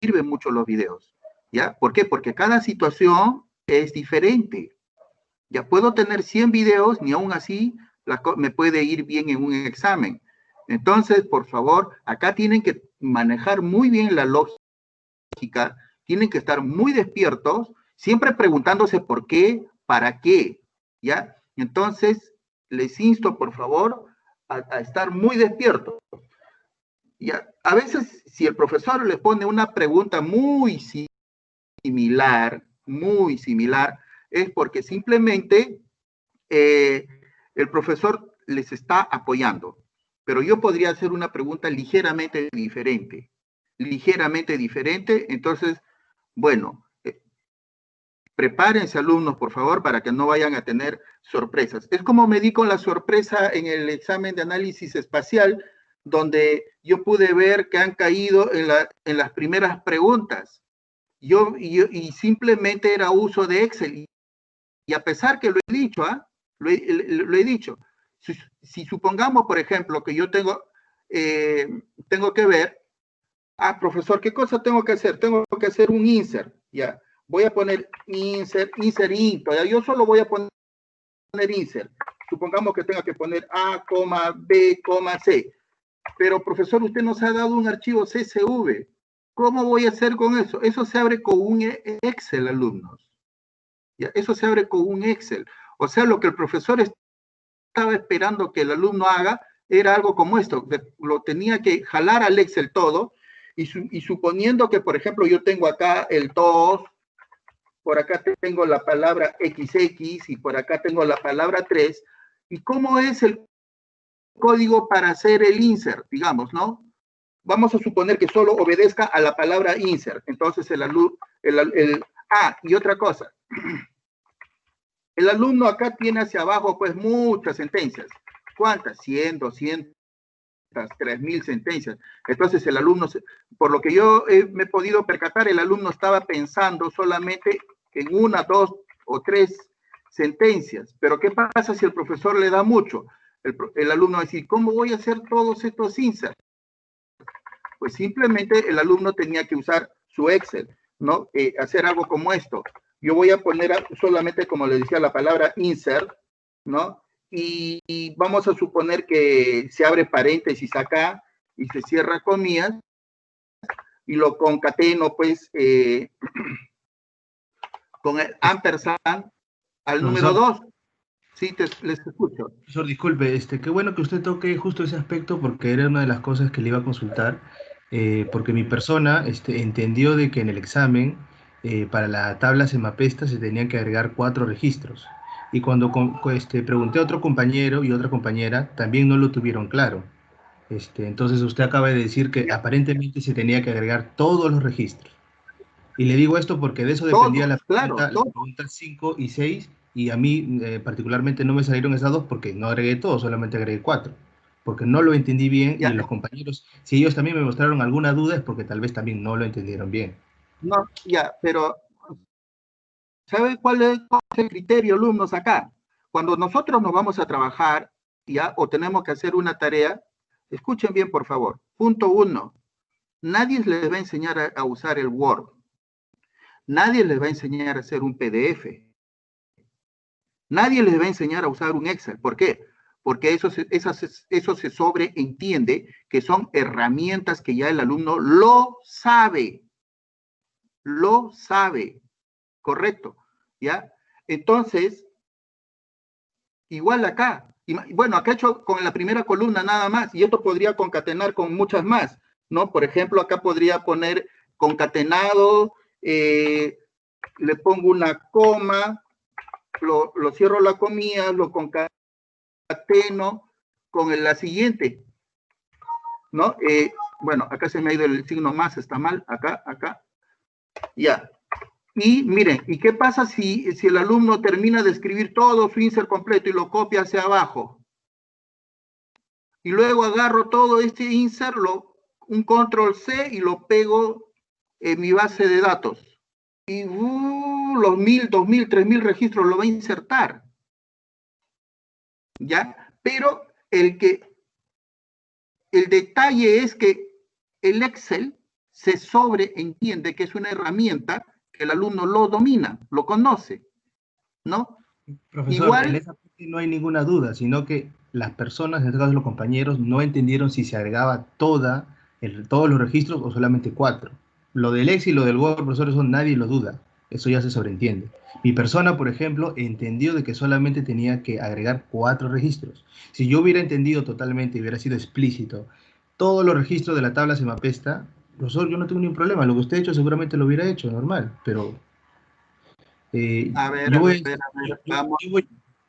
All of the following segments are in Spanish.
sirven mucho los videos, ¿ya? ¿Por qué? Porque cada situación es diferente. Ya puedo tener 100 videos, ni aún así me puede ir bien en un examen. Entonces, por favor, acá tienen que manejar muy bien la lógica, tienen que estar muy despiertos, siempre preguntándose por qué, para qué, ¿ya? Entonces, les insto, por favor, a estar muy despiertos. ¿Ya? A veces, si el profesor le pone una pregunta muy similar, es porque simplemente el profesor les está apoyando. Pero yo podría hacer una pregunta ligeramente diferente. Entonces, bueno, prepárense, alumnos, por favor, para que no vayan a tener sorpresas. Es como me di con la sorpresa en el examen de análisis espacial, donde yo pude ver que han caído en las primeras preguntas. Y simplemente era uso de Excel. Y a pesar que lo he dicho, lo he dicho. Si supongamos, por ejemplo, que yo tengo que ver, profesor, ¿qué cosa tengo que hacer? Tengo que hacer un insert, ya. Voy a poner insert into, ¿ya? Yo solo voy a poner insert. Supongamos que tenga que poner A, B, C. Pero, profesor, usted nos ha dado un archivo CSV. ¿Cómo voy a hacer con eso? Eso se abre con un Excel, alumnos. ¿Ya? Eso se abre con un Excel. O sea, lo que el profesor estaba esperando que el alumno haga era algo como esto. Lo tenía que jalar al Excel todo y suponiendo que, por ejemplo, yo tengo acá el 2, por acá tengo la palabra XX y por acá tengo la palabra 3. ¿Y cómo es el código para hacer el insert, digamos, ¿no? Vamos a suponer que solo obedezca a la palabra insert. Entonces y otra cosa. El alumno acá tiene hacia abajo, pues, muchas sentencias. ¿Cuántas? 100, 200, 3000 sentencias. Entonces, el alumno, por lo que yo me he podido percatar, el alumno estaba pensando solamente en 1, 2 o 3 sentencias. Pero, ¿qué pasa si el profesor le da mucho? El alumno va a decir, ¿cómo voy a hacer todos estos inserts? Pues simplemente el alumno tenía que usar su Excel, ¿no? Hacer algo como esto. Yo voy a poner solamente, como les decía, la palabra insert, ¿no? Y vamos a suponer que se abre paréntesis acá y se cierra comillas y lo concateno, pues, con el ampersand al número 2. Sí, les escucho. Profesor, disculpe, qué bueno que usted toque justo ese aspecto porque era una de las cosas que le iba a consultar, porque mi persona entendió de que en el examen para la tabla semapesta se tenían que agregar 4 registros. Y cuando pregunté a otro compañero y otra compañera, también no lo tuvieron claro. Entonces usted acaba de decir que aparentemente se tenía que agregar todos los registros. Y le digo esto porque de eso dependía Todos, claro, la pregunta 5 y 6, y a mí particularmente no me salieron esas dos porque no agregué todo, solamente agregué 4, porque no lo entendí bien y ya, los compañeros, si ellos también me mostraron alguna duda es porque tal vez también no lo entendieron bien. no, ya, pero ¿sabe cuál es el criterio, alumnos, acá? Cuando nosotros nos vamos a trabajar, ya, o tenemos que hacer una tarea, escuchen bien, por favor. Punto 1. Nadie les va a enseñar a usar el Word. Nadie les va a enseñar a hacer un PDF. Nadie les va a enseñar a usar un Excel. ¿Por qué? Porque eso se sobreentiende que son herramientas que ya el alumno lo sabe. Lo sabe. Correcto. ¿Ya? Entonces, igual acá. Bueno, acá he hecho con la primera columna nada más, y esto podría concatenar con muchas más, ¿no? Por ejemplo, acá podría poner concatenado, le pongo una coma, lo cierro la comilla, lo concateno con la siguiente, ¿no? Bueno, acá se me ha ido el signo más, está mal, acá, ya. Y miren, ¿y qué pasa si el alumno termina de escribir todo su insert completo y lo copia hacia abajo? Y luego agarro todo este insert, un control C y lo pego en mi base de datos. Y los 1000, 2000, 3000 registros lo va a insertar. ¿Ya? Pero el detalle es que el Excel se sobreentiende que es una herramienta que el alumno lo domina, lo conoce, ¿no? Profesor, Igual, en esa parte no hay ninguna duda, sino que las personas, en este caso los compañeros, no entendieron si se agregaba todos los registros o solamente 4. Lo del ex y lo del Word, profesor, eso nadie lo duda, eso ya se sobreentiende. Mi persona, por ejemplo, entendió de que solamente tenía que agregar 4 registros. Si yo hubiera entendido totalmente y hubiera sido explícito todos los registros de la tabla semapesta, profesor, yo no tengo ningún problema, lo que usted ha hecho seguramente lo hubiera hecho, normal, pero a ver, yo a ver, voy, a ver, yo- vamos.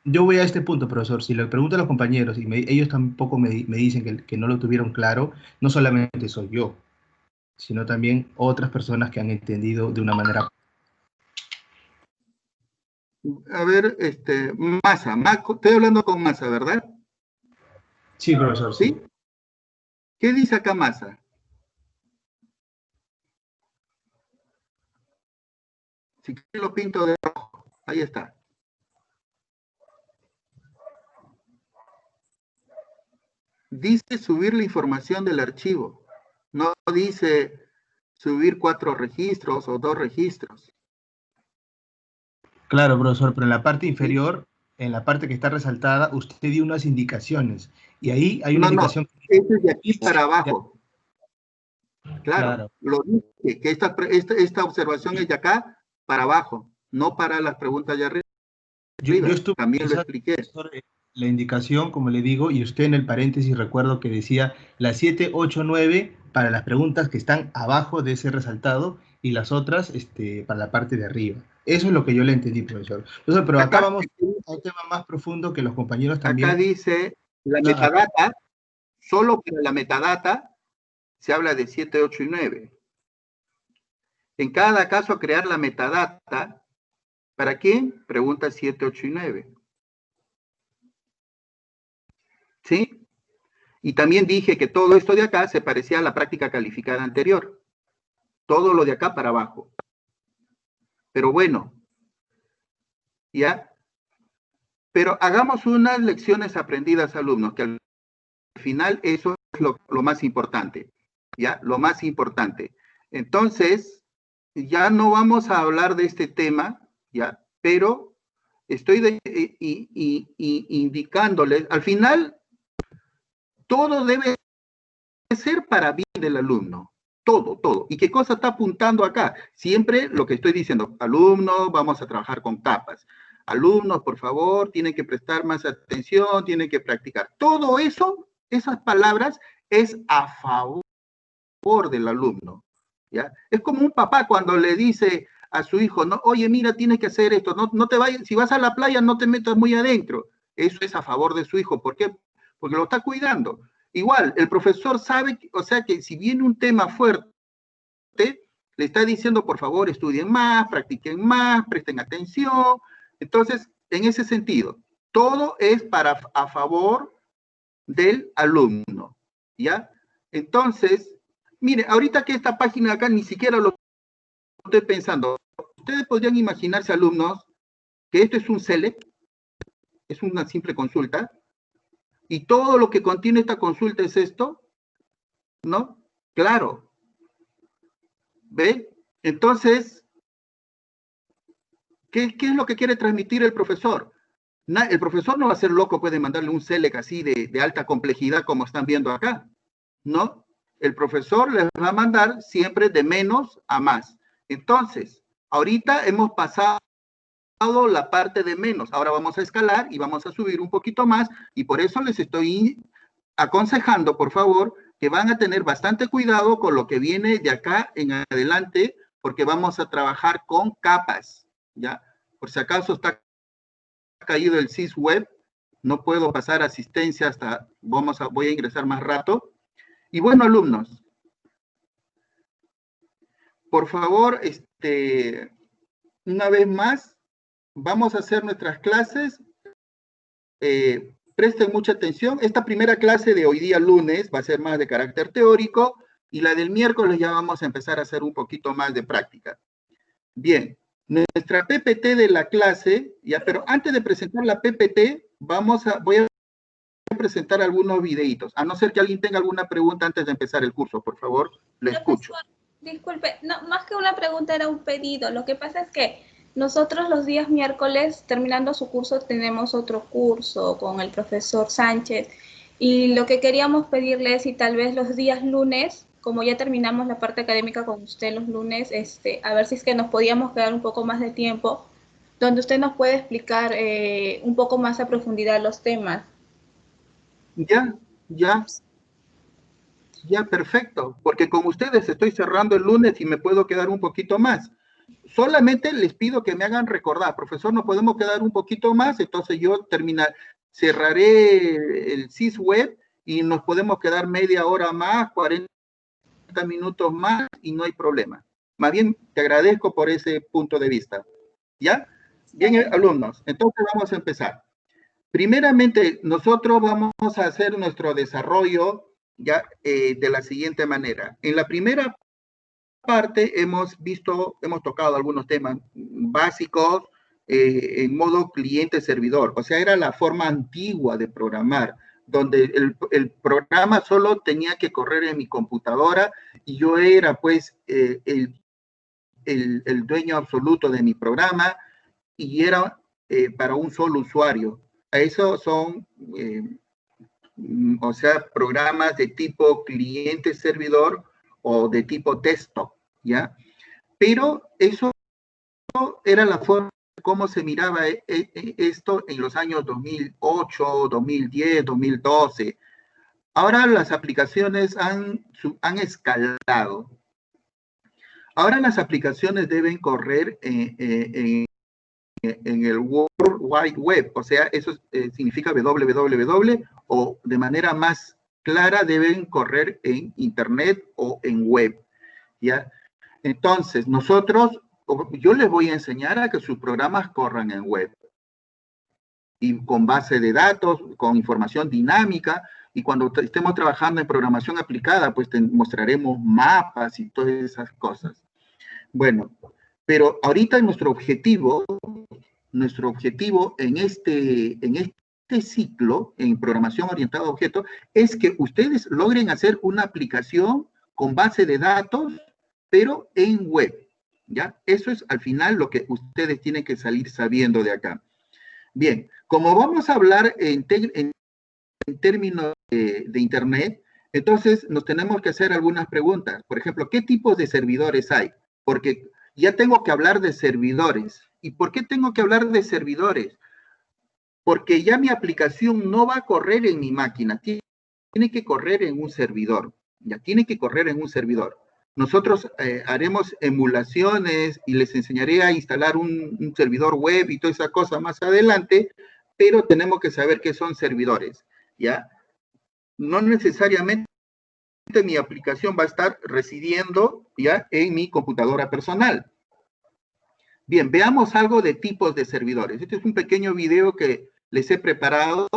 yo voy a este punto, profesor. Si le pregunto a los compañeros y ellos tampoco me dicen que no lo tuvieron claro, no solamente soy yo, sino también otras personas que han entendido de una manera. A ver, Massa, estoy hablando con Massa, ¿verdad? Sí, profesor, sí. ¿Sí? ¿Qué dice acá Massa? Si quiere lo pinto de rojo. Ahí está. Dice subir la información del archivo. No dice subir 4 registros o 2 registros. Claro, profesor, pero en la parte ¿Sí? inferior, en la parte que está resaltada, usted dio unas indicaciones. Y ahí hay una No, no. indicación. Este es de aquí para abajo. Claro. Claro. Lo dije, que esta observación es de acá para abajo, no para las preguntas de arriba. Yo estuve También lo revisando, expliqué. profesor, la indicación, como le digo, y usted en el paréntesis recuerdo que decía las 7, 8, 9 para las preguntas que están abajo de ese resaltado y las otras para la parte de arriba. Eso es lo que yo le entendí, profesor. Profesor, pero acá Acá, vamos a un tema más profundo que los compañeros acá también. dice la Ah, metadata, solo para la metadata se habla de 7, 8 y 9. En cada caso, crear la metadata, ¿para quién? Pregunta 7, 8 y 9. ¿Sí? Y también dije que todo esto de acá se parecía a la práctica calificada anterior. Todo lo de acá para abajo. Pero bueno, ¿ya? Pero hagamos unas lecciones aprendidas, alumnos, que al final eso es lo más importante, ¿ya? Lo más importante. Entonces, ya no vamos a hablar de este tema, ¿ya? Pero estoy indicándoles, al final, todo debe ser para bien del alumno. Todo, todo. ¿Y qué cosa está apuntando acá? Siempre lo que estoy diciendo, alumnos, vamos a trabajar con capas. Alumnos, por favor, tienen que prestar más atención, tienen que practicar. Todo eso, esas palabras, es a favor del alumno. ¿Ya? Es como un papá cuando le dice a su hijo, no, oye, mira, tienes que hacer esto, no te vayas, si vas a la playa, no te metas muy adentro. Eso es a favor de su hijo. ¿Por qué? Porque lo está cuidando. Igual, el profesor sabe, o sea, que si viene un tema fuerte, le está diciendo, por favor, estudien más, practiquen más, presten atención. Entonces, en ese sentido, todo es a favor del alumno, ¿ya? Entonces, mire, ahorita que esta página acá ni siquiera lo estoy pensando. Ustedes podrían imaginarse, alumnos, que esto es un select, es una simple consulta, y todo lo que contiene esta consulta es esto, ¿no? Claro. ¿Ve? Entonces, ¿qué es lo que quiere transmitir el profesor? El profesor no va a ser loco, puede mandarle un select así de alta complejidad como están viendo acá, ¿no? El profesor les va a mandar siempre de menos a más. Entonces, ahorita hemos pasado la parte de menos, ahora vamos a escalar y vamos a subir un poquito más, y por eso les estoy aconsejando, por favor, que van a tener bastante cuidado con lo que viene de acá en adelante, porque vamos a trabajar con capas, ¿ya? Por si acaso está caído el sys web, no puedo pasar asistencia hasta, voy a ingresar más rato. Y bueno, alumnos, por favor, una vez más, vamos a hacer nuestras clases. Presten mucha atención. Esta primera clase de hoy día lunes va a ser más de carácter teórico y la del miércoles ya vamos a empezar a hacer un poquito más de práctica. Bien, nuestra PPT de la clase, ya, pero antes de presentar la PPT, voy a presentar algunos videitos, a no ser que alguien tenga alguna pregunta antes de empezar el curso, por favor, le escucho. Disculpe, no, más que una pregunta era un pedido. Lo que pasa es que nosotros los días miércoles, terminando su curso, tenemos otro curso con el profesor Sánchez. Y lo que queríamos pedirle es si tal vez los días lunes, como ya terminamos la parte académica con usted los lunes, a ver si es que nos podíamos quedar un poco más de tiempo, donde usted nos puede explicar un poco más a profundidad los temas. Ya, ya, ya, perfecto, porque con ustedes estoy cerrando el lunes y me puedo quedar un poquito más. Solamente les pido que me hagan recordar, profesor, no podemos quedar un poquito más, entonces yo cerraré el CIS web y nos podemos quedar media hora más, 40 minutos más y no hay problema. Más bien, te agradezco por ese punto de vista. ¿Ya? Bien, alumnos, entonces vamos a empezar. Primeramente, nosotros vamos a hacer nuestro desarrollo ya de la siguiente manera. En la primera parte hemos tocado algunos temas básicos en modo cliente-servidor. O sea, era la forma antigua de programar, donde el programa solo tenía que correr en mi computadora y yo era pues el dueño absoluto de mi programa y era para un solo usuario. Eso son, o sea, programas de tipo cliente-servidor o de tipo texto, ¿ya? Pero eso era la forma de cómo se miraba esto en los años 2008, 2010, 2012. Ahora las aplicaciones han escalado. Ahora las aplicaciones deben correr en el World Wide Web, o sea, eso significa www, o de manera más clara deben correr en Internet o en web, ¿ya? Entonces, yo les voy a enseñar a que sus programas corran en web, y con base de datos, con información dinámica, y cuando estemos trabajando en programación aplicada, pues te mostraremos mapas y todas esas cosas. Bueno, pero ahorita nuestro objetivo en este ciclo, en programación orientada a objetos, es que ustedes logren hacer una aplicación con base de datos, pero en web, ¿ya? Eso es al final lo que ustedes tienen que salir sabiendo de acá. Bien, como vamos a hablar en términos de Internet, entonces nos tenemos que hacer algunas preguntas. Por ejemplo, ¿qué tipos de servidores hay? Porque ya tengo que hablar de servidores. ¿Y por qué tengo que hablar de servidores? Porque ya mi aplicación no va a correr en mi máquina, tiene que correr en un servidor. Ya tiene que correr en un servidor. Nosotros haremos emulaciones y les enseñaré a instalar un servidor web y toda esa cosa más adelante, pero tenemos que saber qué son servidores, ¿ya? No necesariamente mi aplicación va a estar residiendo ya en mi computadora personal. Bien, veamos algo de tipos de servidores. Este es un pequeño video que les he preparado.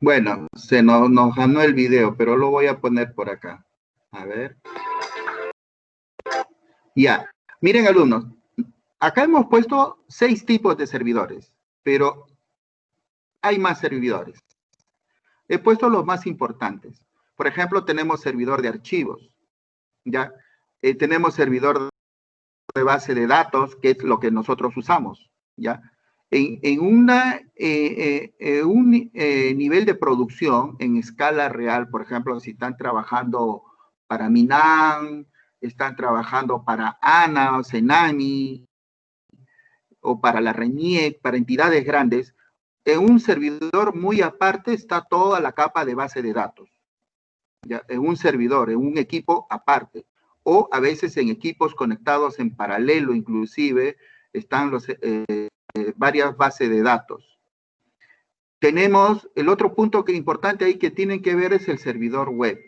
Bueno, nos ganó el video, pero lo voy a poner por acá. A ver. Ya. Miren, alumnos, acá hemos puesto 6 tipos de servidores, pero hay más servidores. He puesto los más importantes. Por ejemplo, tenemos servidor de archivos, ¿ya? Tenemos servidor de base de datos, que es lo que nosotros usamos, ¿ya? En un nivel de producción en escala real, por ejemplo, si están trabajando para Minan, están trabajando para ANA o Senami, o para la RENIEC, para entidades grandes, en un servidor muy aparte está toda la capa de base de datos. ¿ya? En un servidor, en un equipo aparte, o a veces en equipos conectados en paralelo, inclusive, están varias bases de datos. Tenemos el otro punto importante ahí que tienen que ver es el servidor web.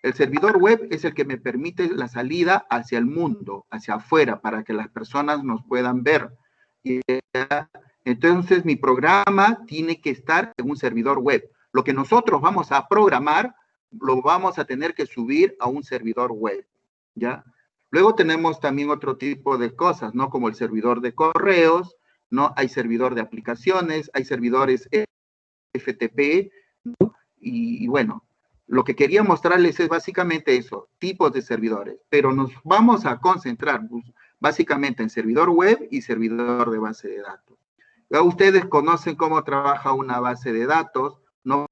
El servidor web es el que me permite la salida hacia el mundo, hacia afuera, para que las personas nos puedan ver. Entonces, mi programa tiene que estar en un servidor web. Lo que nosotros vamos a programar, lo vamos a tener que subir a un servidor web, ¿ya? Luego tenemos también otro tipo de cosas, ¿no? Como el servidor de correos, ¿no? Hay servidor de aplicaciones, hay servidores FTP, ¿no? Y bueno, lo que quería mostrarles es básicamente eso, tipos de servidores, pero nos vamos a concentrar básicamente en servidor web y servidor de base de datos. Ya ustedes conocen cómo trabaja una base de datos, ¿no?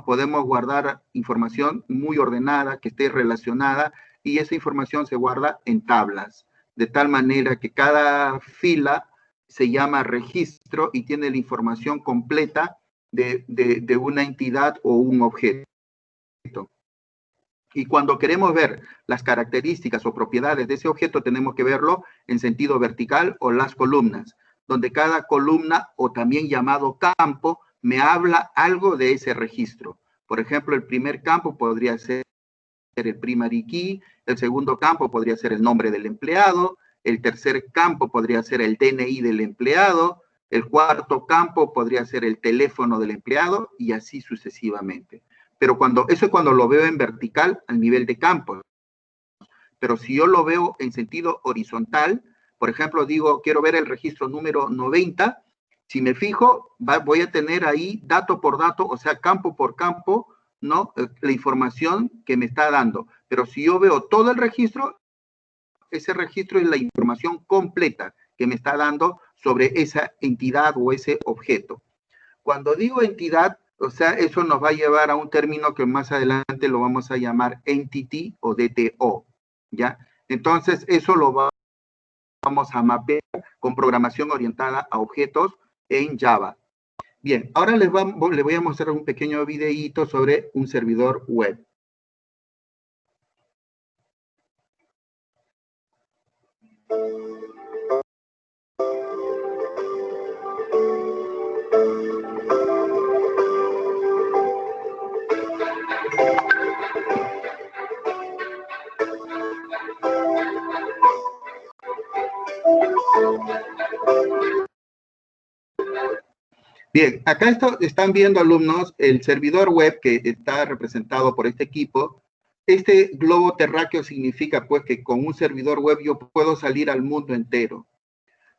Podemos guardar información muy ordenada, que esté relacionada, y esa información se guarda en tablas, de tal manera que cada fila se llama registro y tiene la información completa de una entidad o un objeto. Y cuando queremos ver las características o propiedades de ese objeto, tenemos que verlo en sentido vertical o las columnas, donde cada columna o también llamado campo me habla algo de ese registro. Por ejemplo, el primer campo podría ser el primary key, el segundo campo podría ser el nombre del empleado, el tercer campo podría ser el DNI del empleado, el cuarto campo podría ser el teléfono del empleado y así sucesivamente. Pero eso es cuando lo veo en vertical al nivel de campos. Pero si yo lo veo en sentido horizontal, por ejemplo, digo, quiero ver el registro número 90, si me fijo, voy a tener ahí dato por dato, o sea, campo por campo, ¿no? La información que me está dando. Pero si yo veo todo el registro, ese registro es la información completa que me está dando sobre esa entidad o ese objeto. Cuando digo entidad, o sea, eso nos va a llevar a un término que más adelante lo vamos a llamar entity o DTO, ¿ya? Entonces, eso lo vamos a mapear con programación orientada a objetos en Java. Bien, ahora les voy a mostrar un pequeño videíto sobre un servidor web. Bien, acá están viendo, alumnos, el servidor web que está representado por este equipo. Este globo terráqueo significa, pues, que con un servidor web yo puedo salir al mundo entero.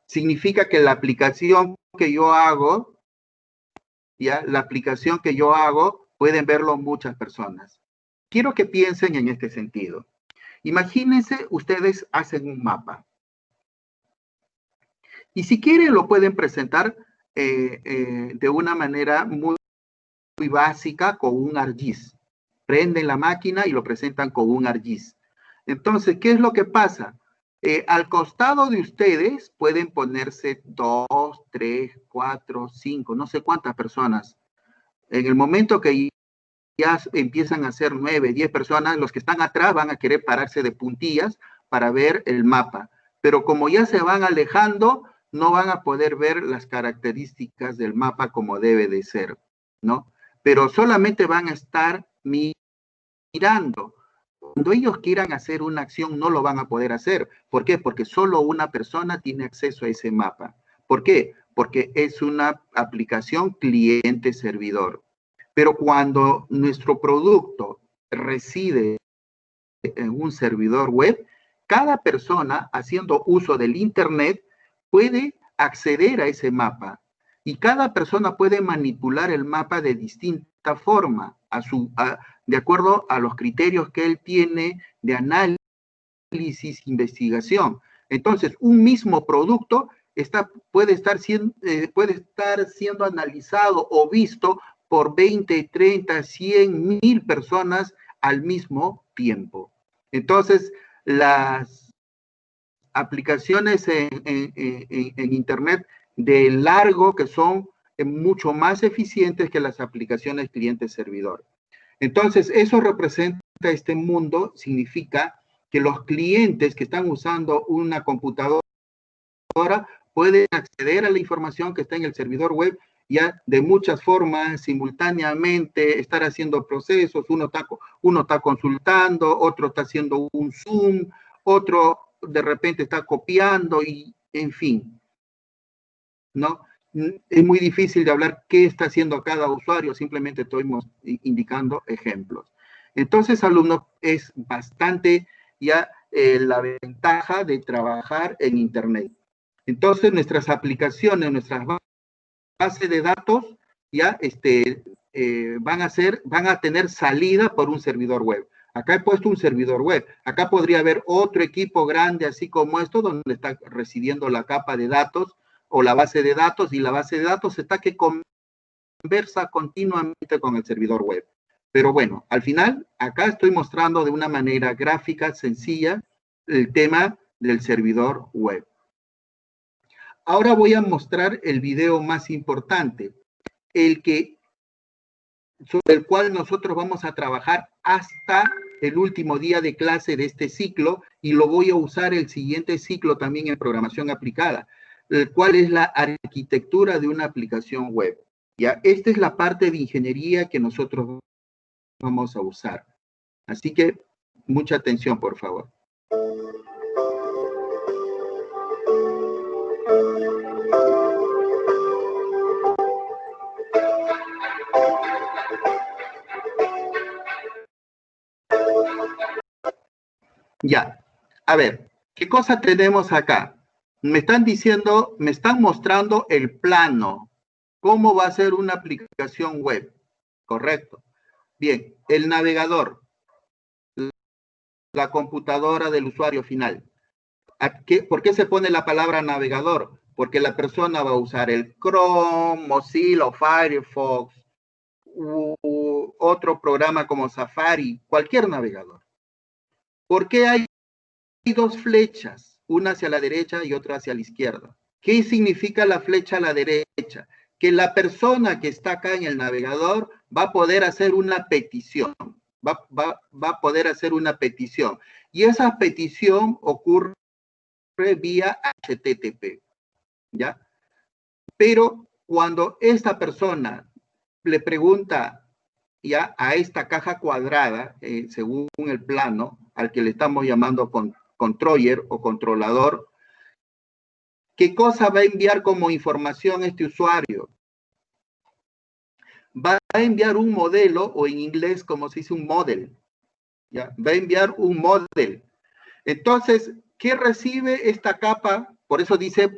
Significa que la aplicación que yo hago, ya, la aplicación que yo hago, pueden verlo muchas personas. Quiero que piensen en este sentido. Imagínense, ustedes hacen un mapa. Y si quieren, lo pueden presentar de una manera muy básica con un ArcGIS. Prenden la máquina y lo presentan con un ArcGIS. Entonces, ¿qué es lo que pasa? Al costado de ustedes pueden ponerse 2, 3, 4, 5, no sé cuántas personas. En el momento que ya empiezan a ser 9, 10 personas, los que están atrás van a querer pararse de puntillas para ver el mapa. Pero como ya se van alejando, no van a poder ver las características del mapa como debe de ser, ¿no? Pero solamente van a estar mirando. Cuando ellos quieran hacer una acción, no lo van a poder hacer. ¿Por qué? Porque solo una persona tiene acceso a ese mapa. ¿Por qué? Porque es una aplicación cliente-servidor. Pero cuando nuestro producto reside en un servidor web, cada persona haciendo uso del Internet puede acceder a ese mapa y cada persona puede manipular el mapa de distinta forma, de acuerdo a los criterios que él tiene de análisis, investigación. Entonces, un mismo producto puede estar siendo analizado o visto por 20, 30, 100, 1000 personas al mismo tiempo. Entonces, las aplicaciones en Internet de largo que son mucho más eficientes que las aplicaciones cliente-servidor. Entonces, eso representa este mundo significa que los clientes que están usando una computadora pueden acceder a la información que está en el servidor web ya de muchas formas, simultáneamente, estar haciendo procesos, uno está consultando, otro está haciendo un Zoom, otro de repente está copiando y en fin, ¿no? Es muy difícil de hablar qué está haciendo cada usuario, simplemente estoy indicando ejemplos. Entonces, alumnos, es bastante ya la ventaja de trabajar en Internet. Entonces, nuestras aplicaciones, nuestras bases de datos, ya van a tener salida por un servidor web. Acá he puesto un servidor web. Acá podría haber otro equipo grande, así como esto, donde está recibiendo la capa de datos o la base de datos, y la base de datos está que conversa continuamente con el servidor web. Pero bueno, al final, acá estoy mostrando de una manera gráfica, sencilla, el tema del servidor web. Ahora voy a mostrar el video más importante, sobre el cual nosotros vamos a trabajar hasta el último día de clase de este ciclo, y lo voy a usar el siguiente ciclo también en programación aplicada, el cual es la arquitectura de una aplicación web. ¿Ya? Esta es la parte de ingeniería que nosotros vamos a usar. Así que mucha atención, por favor. Ya, a ver, ¿qué cosa tenemos acá? Me están mostrando el plano, cómo va a ser una aplicación web, ¿correcto? Bien, el navegador, la computadora del usuario final. ¿Por qué se pone la palabra navegador? Porque la persona va a usar el Chrome, Mozilla o Firefox, u otro programa como Safari, cualquier navegador. ¿Por qué hay dos flechas, una hacia la derecha y otra hacia la izquierda? ¿Qué significa la flecha a la derecha? Que la persona que está acá en el navegador va a poder hacer una petición, va a poder hacer una petición, y esa petición ocurre vía HTTP, ¿ya? Pero cuando esta persona le pregunta ya a esta caja cuadrada, según el plano, al que le estamos llamando controller o controlador, ¿qué cosa va a enviar como información este usuario? Va a enviar un modelo, o en inglés como se dice un model, ¿ya? Va a enviar un model. Entonces, ¿qué recibe esta capa? Por eso dice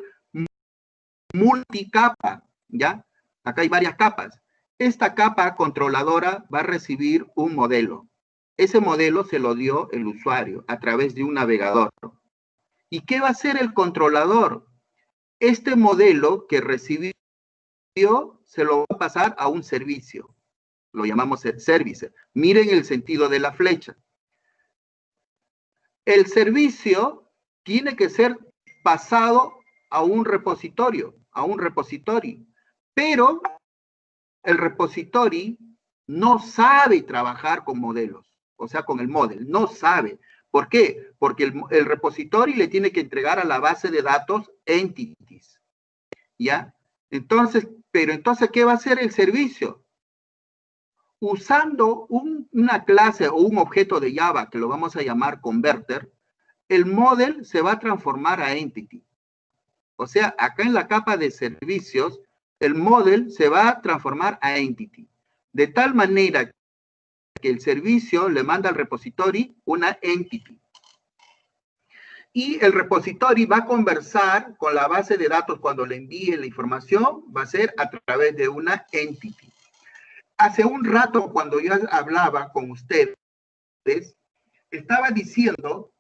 multicapa, ¿ya? Acá hay varias capas. Esta capa controladora va a recibir un modelo. Ese modelo se lo dio el usuario a través de un navegador. ¿Y qué va a hacer el controlador? Este modelo que recibió se lo va a pasar a un servicio. Lo llamamos service. Miren el sentido de la flecha. El servicio tiene que ser pasado a un repositorio, pero el repositorio no sabe trabajar con modelos, o sea, con el model, no sabe. ¿Por qué? Porque el repositorio le tiene que entregar a la base de datos entities, ¿ya? Entonces, ¿qué va a hacer el servicio? Usando una clase o un objeto de Java, que lo vamos a llamar converter, el model se va a transformar a entity. O sea, acá en la capa de servicios, el model se va a transformar a entity. De tal manera que el servicio le manda al repositorio una entity. Y el repositorio va a conversar con la base de datos cuando le envíe la información, va a ser a través de una entity. Hace un rato, cuando yo hablaba con ustedes, estaba diciendo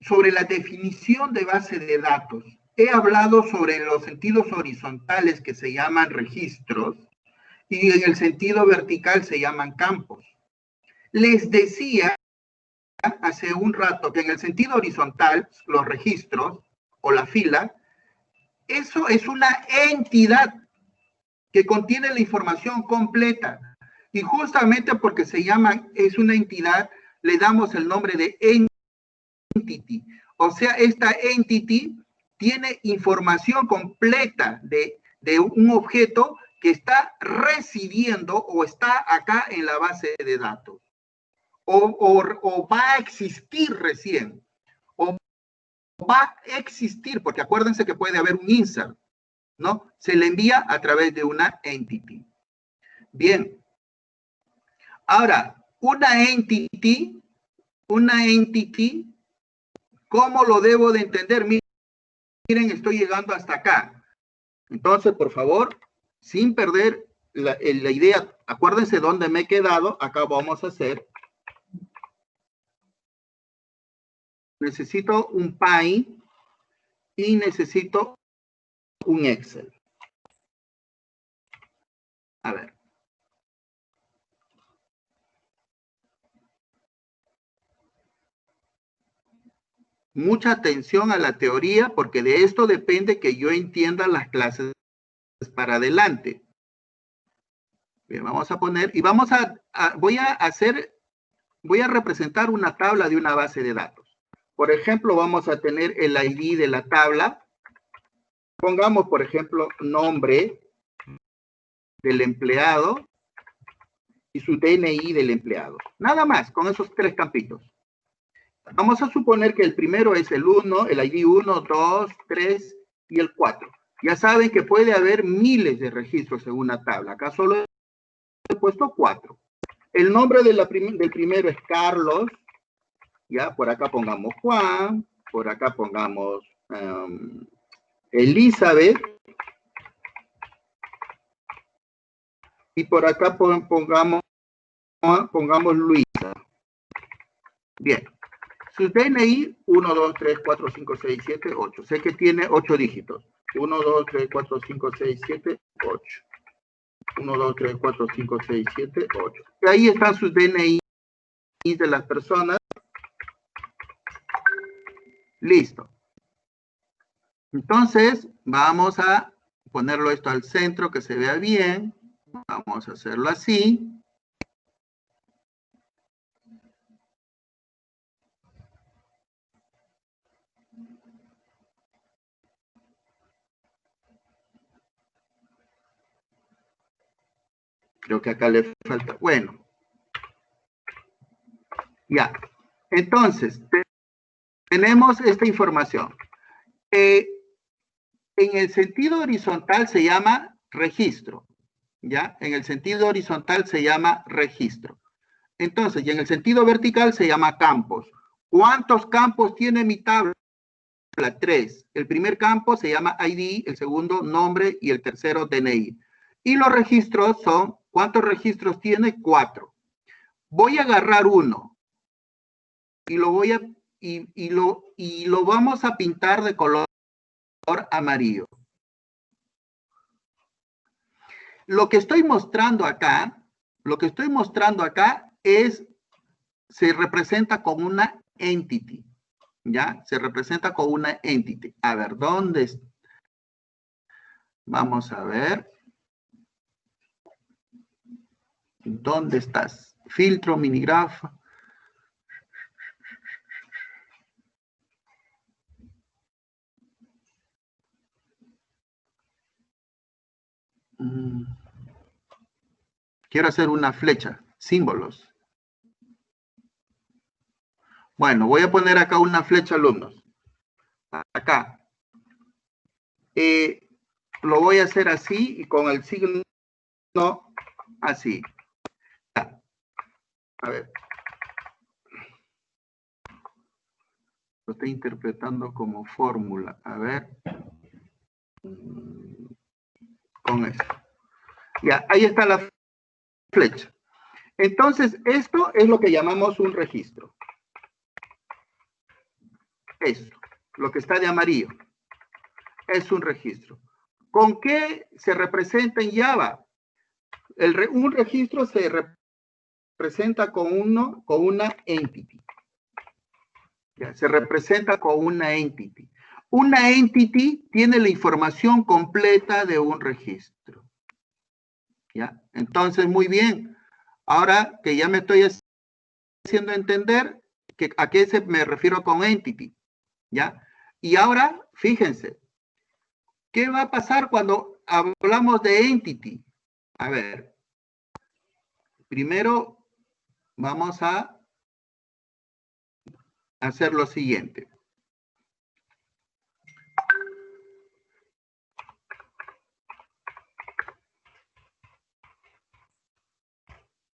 sobre la definición de base de datos. He hablado sobre los sentidos horizontales que se llaman registros y en el sentido vertical se llaman campos. Les decía hace un rato que en el sentido horizontal, los registros o la fila, eso es una entidad que contiene la información completa. Y justamente porque se llaman, es una entidad, le damos el nombre de entity. O sea, esta entity tiene información completa de un objeto que está residiendo o está acá en la base de datos. O va a existir recién. O va a existir, porque acuérdense que puede haber un insert, ¿no? Se le envía a través de una entity. Bien. Ahora, una entity, ¿cómo lo debo de entender? Miren, estoy llegando hasta acá. Entonces, por favor, sin perder la idea, acuérdense dónde me he quedado. Acá vamos a hacer. Necesito un Py y necesito un Excel. A ver. Mucha atención a la teoría, porque de esto depende que yo entienda las clases para adelante. Bien, vamos a poner, y voy a representar una tabla de una base de datos. Por ejemplo, vamos a tener el ID de la tabla. Pongamos, por ejemplo, nombre del empleado y su DNI del empleado. Nada más, con esos 3 campitos. Vamos a suponer que el primero es el 1, el ID 1, 2, 3 y el 4. Ya saben que puede haber miles de registros en una tabla. Acá solo he puesto 4. El nombre del primero es Carlos. Ya, por acá pongamos Juan. Por acá pongamos Elizabeth. Y por acá pongamos Luisa. Bien. Su DNI, 1, 2, 3, 4, 5, 6, 7, 8. Sé que tiene 8 dígitos. 1, 2, 3, 4, 5, 6, 7, 8. 1, 2, 3, 4, 5, 6, 7, 8. Y ahí están sus DNI de las personas. Listo. Entonces, vamos a ponerlo esto al centro, que se vea bien. Vamos a hacerlo así. Creo que acá le falta. Bueno. Ya. Entonces, tenemos esta información. En el sentido horizontal se llama registro. ¿Ya? En el sentido horizontal se llama registro. Entonces, y en el sentido vertical se llama campos. ¿Cuántos campos tiene mi tabla? 3. El primer campo se llama ID, el segundo nombre y el tercero DNI. Y los registros son, ¿cuántos registros tiene? 4. Voy a agarrar uno y lo vamos a pintar de color amarillo. Lo que estoy mostrando acá se representa como una entity. ¿Ya? Se representa como una entity. A ver, ¿dónde está? Vamos a ver. ¿Dónde estás? Filtro, minigraph. Quiero hacer una flecha, símbolos. Bueno, voy a poner acá una flecha, alumnos. Acá. Lo voy a hacer así y con el signo así. A ver. Lo estoy interpretando como fórmula. A ver. Con esto. Ya, ahí está la flecha. Entonces, esto es lo que llamamos un registro. Esto, lo que está de amarillo, es un registro. ¿Con qué se representa en Java? Un registro se representa con una entity. Ya, se representa con una entity. Una entity tiene la información completa de un registro. ¿Ya? Entonces, muy bien. Ahora que ya me estoy haciendo entender a qué me refiero con entity, ¿ya? Y ahora, fíjense, ¿qué va a pasar cuando hablamos de entity? A ver, primero vamos a hacer lo siguiente.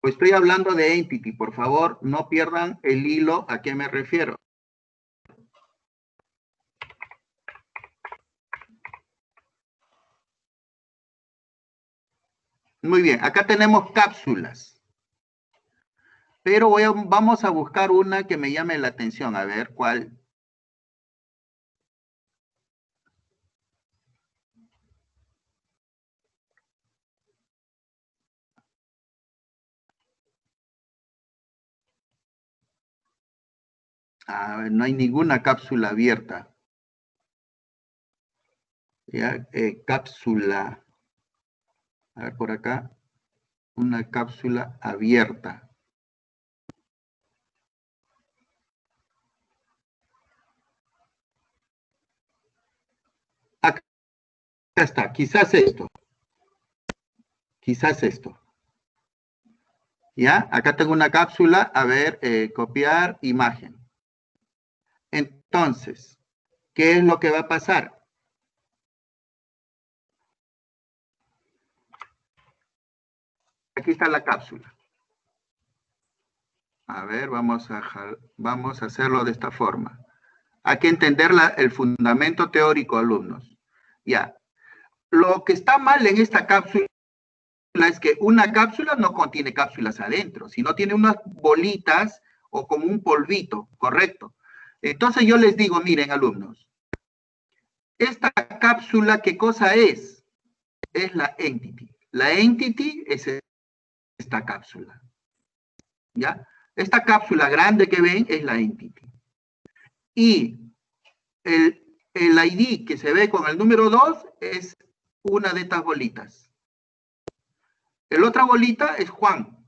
Pues estoy hablando de entity, por favor, no pierdan el hilo a qué me refiero. Muy bien, acá tenemos cápsulas. Pero vamos a buscar una que me llame la atención, a ver cuál. A ver, no hay ninguna cápsula abierta. Ya, cápsula. A ver por acá. Una cápsula abierta. Acá está, quizás esto. Quizás esto. ¿Ya? Acá tengo una cápsula, a ver, copiar imagen. Entonces, ¿qué es lo que va a pasar? Aquí está la cápsula. A ver, vamos a hacerlo de esta forma. Hay que entender el fundamento teórico, alumnos. Ya. Lo que está mal en esta cápsula es que una cápsula no contiene cápsulas adentro, sino tiene unas bolitas o como un polvito, ¿correcto? Entonces yo les digo, miren, alumnos, esta cápsula, ¿qué cosa es? Es la entity. La entity es esta cápsula. ¿Ya? Esta cápsula grande que ven es la entity. Y el ID que se ve con el número 2 es una de estas bolitas. La otra bolita es Juan.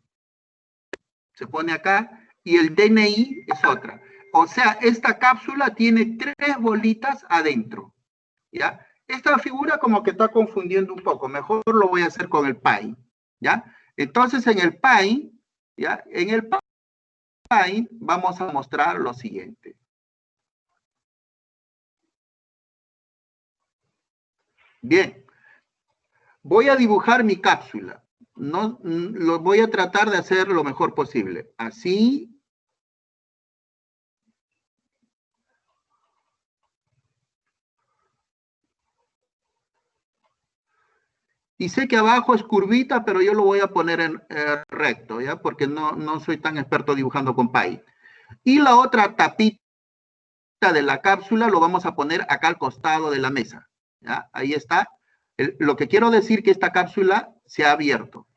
Se pone acá. Y el DNI es otra. O sea, esta cápsula tiene 3 bolitas adentro. ¿Ya? Esta figura como que está confundiendo un poco. Mejor lo voy a hacer con el Py. ¿Ya? Entonces, en el Py, ¿ya? En el Py vamos a mostrar lo siguiente. Bien. Voy a dibujar mi cápsula. No, lo voy a tratar de hacer lo mejor posible. Así. Y sé que abajo es curvita, pero yo lo voy a poner en recto, ¿ya? Porque no soy tan experto dibujando con Py. Y la otra tapita de la cápsula lo vamos a poner acá al costado de la mesa, ¿ya? Ahí está. Lo que quiero decir que esta cápsula se ha abierto.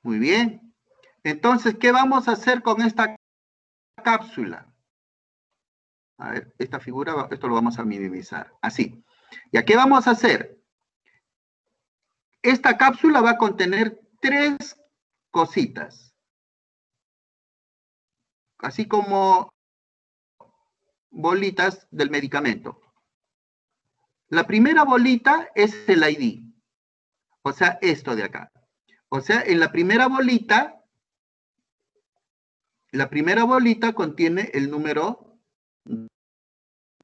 Muy bien. Entonces, ¿qué vamos a hacer con esta cápsula? A ver, esta figura, esto lo vamos a minimizar. Así. ¿Y qué vamos a hacer? Esta cápsula va a contener 3 cositas. Así como bolitas del medicamento. La primera bolita es el ID. O sea, esto de acá. O sea, en la primera bolita contiene el número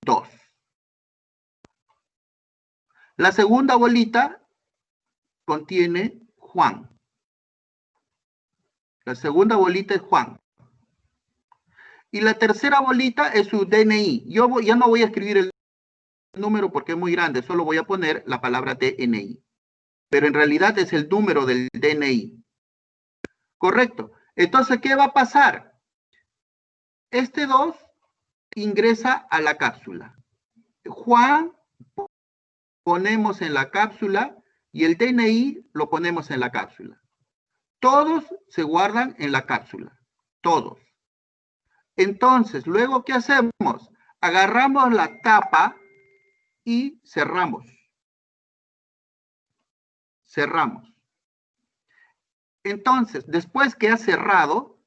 2. La segunda bolita contiene Juan. La segunda bolita es Juan. Y la tercera bolita es su DNI. Yo ya no voy a escribir el número porque es muy grande, solo voy a poner la palabra DNI. Pero en realidad es el número del DNI. Correcto. Entonces, ¿qué va a pasar? Este 2 ingresa a la cápsula. Juan ponemos en la cápsula y el DNI lo ponemos en la cápsula. Todos se guardan en la cápsula. Todos. Entonces, luego, ¿qué hacemos? Agarramos la tapa y cerramos. cerramos. Entonces, después que has cerrado,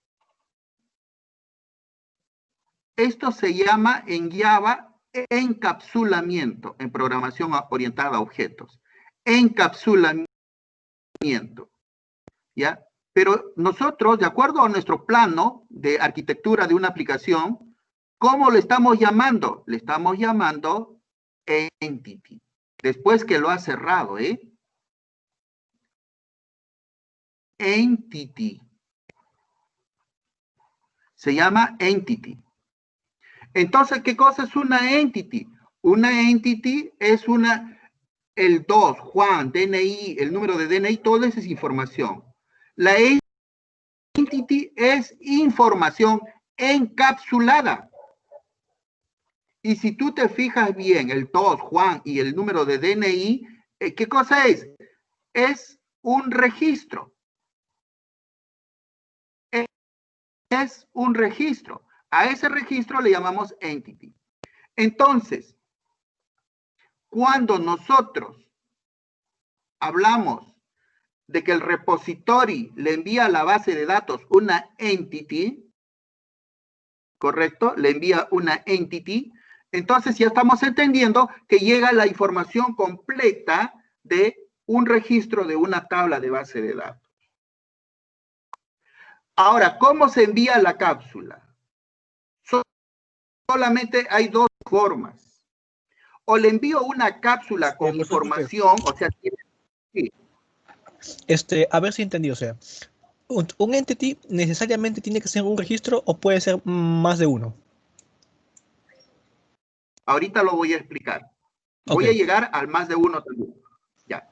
esto se llama en Java encapsulamiento, en programación orientada a objetos. Encapsulamiento, ¿ya? Pero nosotros, de acuerdo a nuestro plano de arquitectura de una aplicación, ¿cómo le estamos llamando? Le estamos llamando entity. Después que lo ha cerrado, Entity. Se llama entity. Entonces, ¿qué cosa es una entity? Una entity es el 2, Juan, DNI, el número de DNI, todo eso es información. La entity es información encapsulada. Y si tú te fijas bien, el 2, Juan, y el número de DNI, ¿qué cosa es? Es un registro. Es un registro. A ese registro le llamamos entity. Entonces, cuando nosotros hablamos de que el repository le envía a la base de datos una entity, ¿correcto? Le envía una entity, entonces ya estamos entendiendo que llega la información completa de un registro de una tabla de base de datos. Ahora, ¿cómo se envía la cápsula? Solamente hay dos formas. O le envío una cápsula con información, o sea, sí. A ver si entendí, o sea, un entity necesariamente tiene que ser un registro o puede ser más de uno. Ahorita lo voy a explicar. Voy a llegar al más de uno también. Ya.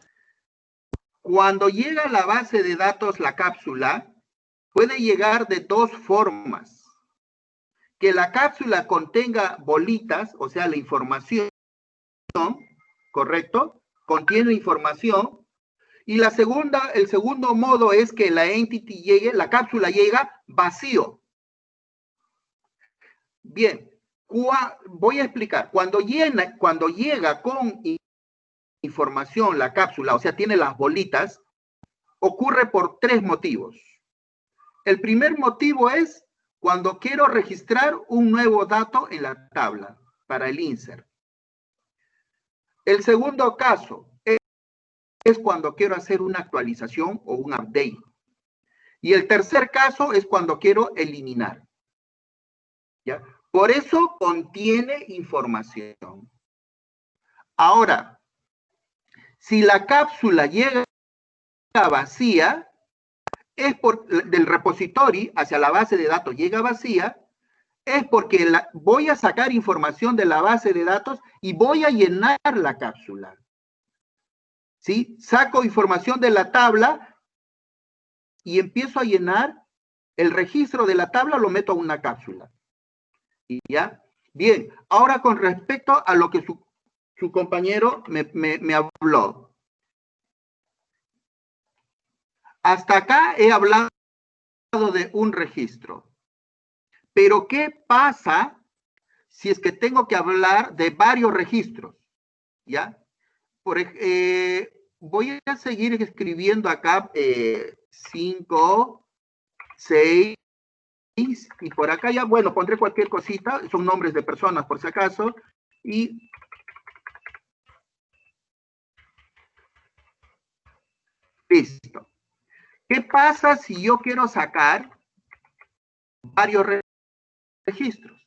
Cuando llega a la base de datos la cápsula, puede llegar de dos formas. Que la cápsula contenga bolitas, o sea, la información, ¿correcto? Contiene información. Y el segundo modo es que la entity llegue, la cápsula llega vacío. Bien, voy a explicar. Cuando llega con información la cápsula, o sea, tiene las bolitas, ocurre por tres motivos. El primer motivo es cuando quiero registrar un nuevo dato en la tabla para el insert. El segundo caso es cuando quiero hacer una actualización o un update. Y el tercer caso es cuando quiero eliminar. ¿Ya? Por eso contiene información. Ahora, si la cápsula llega vacía, es del repository hacia la base de datos llega vacía, es porque voy a sacar información de la base de datos y voy a llenar la cápsula. ¿Sí? Saco información de la tabla y empiezo a llenar el registro de la tabla, lo meto a una cápsula. ¿Ya? Bien, ahora con respecto a lo que su compañero me habló. Hasta acá he hablado de un registro. Pero ¿qué pasa si es que tengo que hablar de varios registros? ¿Ya? Voy a seguir escribiendo acá 5, 6, y por acá ya, bueno, pondré cualquier cosita, son nombres de personas por si acaso, y listo. ¿Qué pasa si yo quiero sacar varios registros?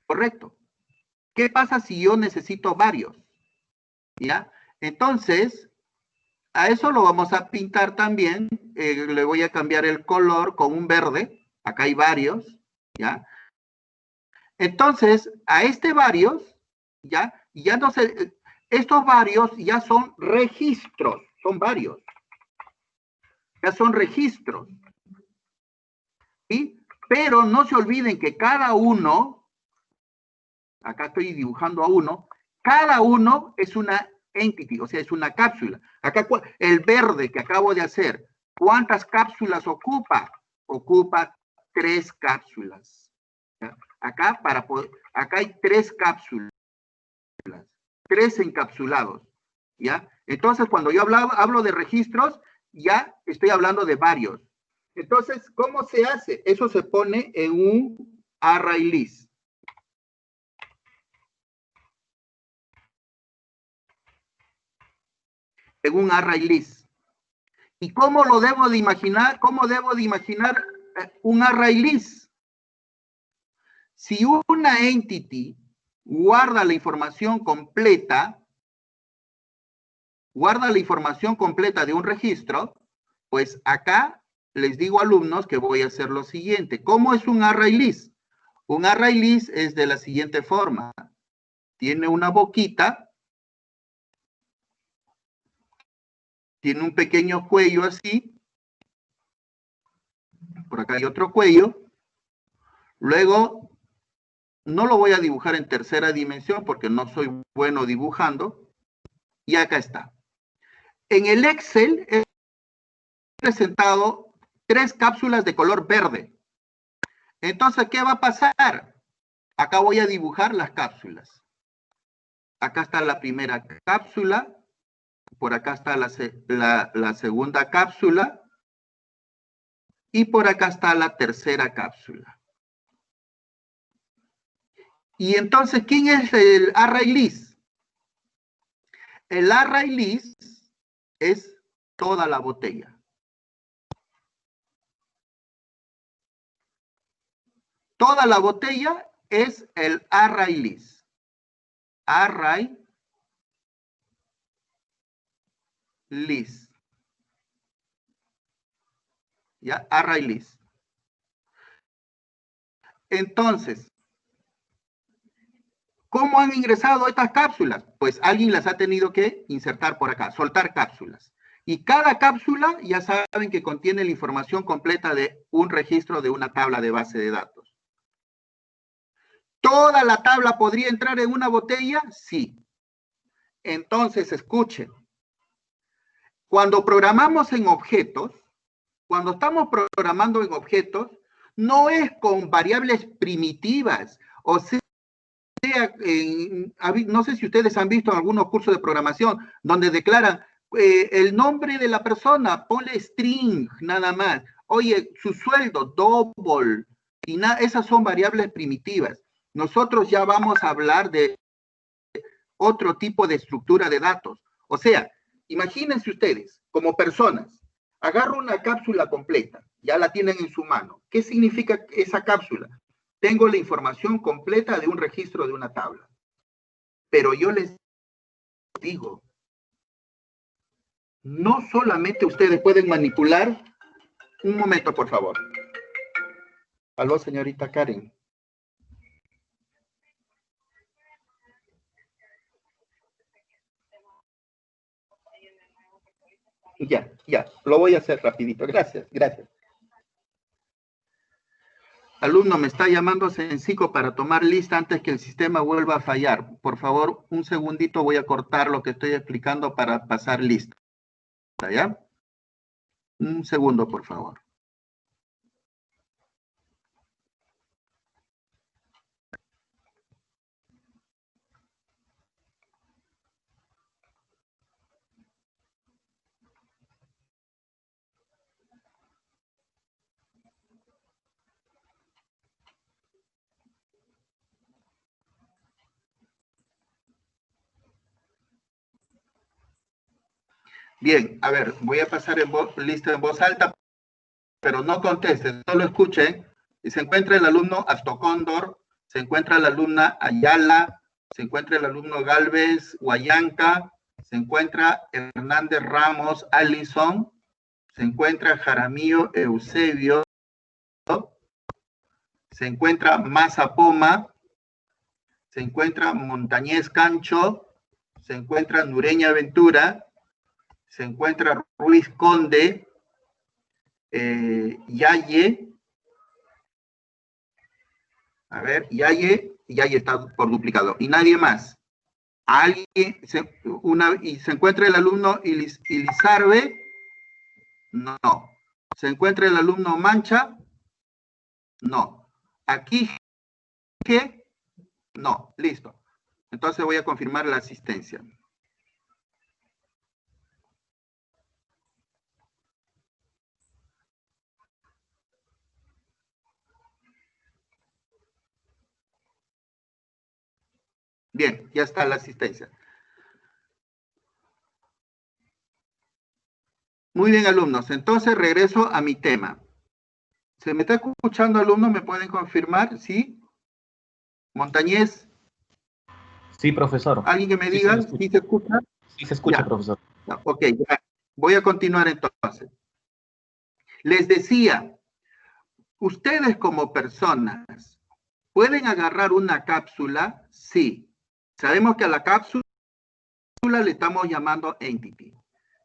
Correcto. ¿Qué pasa si yo necesito varios? ¿Ya? Entonces, a eso lo vamos a pintar también. Le voy a cambiar el color con un verde. Acá hay varios, ¿ya? Entonces, a varios, ¿ya? Ya no sé, estos varios ya son registros, son varios. Ya son registros. ¿Sí? Pero no se olviden que cada uno, acá estoy dibujando a uno, cada uno es una entity, o sea, es una cápsula. Acá el verde que acabo de hacer, ¿cuántas cápsulas ocupa? Ocupa 3 cápsulas. ¿Ya? Acá hay 3 cápsulas, 3 encapsulados. ¿ya? Entonces, cuando yo hablo de registros, ya estoy hablando de varios. Entonces, ¿cómo se hace? Eso se pone en un array list. En un array list. ¿Y cómo lo debo de imaginar? ¿Cómo debo de imaginar un array list? Si una entity guarda la información completa de un registro, pues acá les digo a alumnos que voy a hacer lo siguiente. ¿Cómo es un array list? Un array list es de la siguiente forma. Tiene una boquita, tiene un pequeño cuello así, por acá hay otro cuello, luego no lo voy a dibujar en tercera dimensión porque no soy bueno dibujando, y acá está. En el Excel he presentado 3 cápsulas de color verde. Entonces, ¿qué va a pasar? Acá voy a dibujar las cápsulas. Acá está la primera cápsula, por acá está la segunda cápsula, y por acá está la tercera cápsula. Y entonces, ¿quién es el array list? El array list es toda la botella. Toda la botella es el array list. Array list. ¿Ya? Array list. Entonces, ¿cómo han ingresado estas cápsulas? Pues alguien las ha tenido que insertar por acá, soltar cápsulas. Y cada cápsula ya saben que contiene la información completa de un registro de una tabla de base de datos. ¿Toda la tabla podría entrar en una botella? Sí. Entonces, escuchen. Cuando programamos en objetos, cuando estamos programando en objetos, no es con variables primitivas. O sea, no sé si ustedes han visto algunos cursos de programación donde declaran el nombre de la persona, ponle string nada más. Oye, su sueldo, double. Y esas son variables primitivas. Nosotros ya vamos a hablar de otro tipo de estructura de datos. O sea, imagínense ustedes, como personas, agarro una cápsula completa, ya la tienen en su mano. ¿Qué significa esa cápsula? Tengo la información completa de un registro de una tabla. Pero yo les digo, no solamente ustedes pueden manipular. Un momento, por favor. Aló, señorita Karen. Ya, lo voy a hacer rapidito. Gracias. Alumno, me está llamando Sencico para tomar lista antes que el sistema vuelva a fallar. Por favor, un segundito, voy a cortar lo que estoy explicando para pasar lista. ¿Ya? Un segundo, por favor. Bien, a ver, voy a pasar lista en voz alta, pero no contesten, solo escuchen. Se encuentra el alumno Astocóndor, se encuentra la alumna Ayala, se encuentra el alumno Galvez, Huayanca, se encuentra Hernández Ramos, Allison, se encuentra Jaramillo Eusebio, se encuentra Maza Poma, se encuentra Montañez Cancho, se encuentra Nureña Ventura, se encuentra Ruiz Conde, Yaye, a ver, Yaye está por duplicado, y nadie más. Alguien, y se encuentra el alumno Ilizarbe, no. ¿Se encuentra el alumno Mancha? No. ¿Aquí qué? No, listo. Entonces voy a confirmar la asistencia. Bien, ya está la asistencia. Muy bien, alumnos. Entonces regreso a mi tema. ¿Se me está escuchando, alumnos? ¿Me pueden confirmar? ¿Sí? Montañez. Sí, profesor. ¿Alguien que me Sí, diga? sí, ¿Sí se escucha? sí se escucha, Ya. profesor. Ok, ya. Voy a continuar entonces. Les decía, ustedes como personas, ¿pueden agarrar una cápsula? Sí. Sabemos que a la cápsula le estamos llamando entity.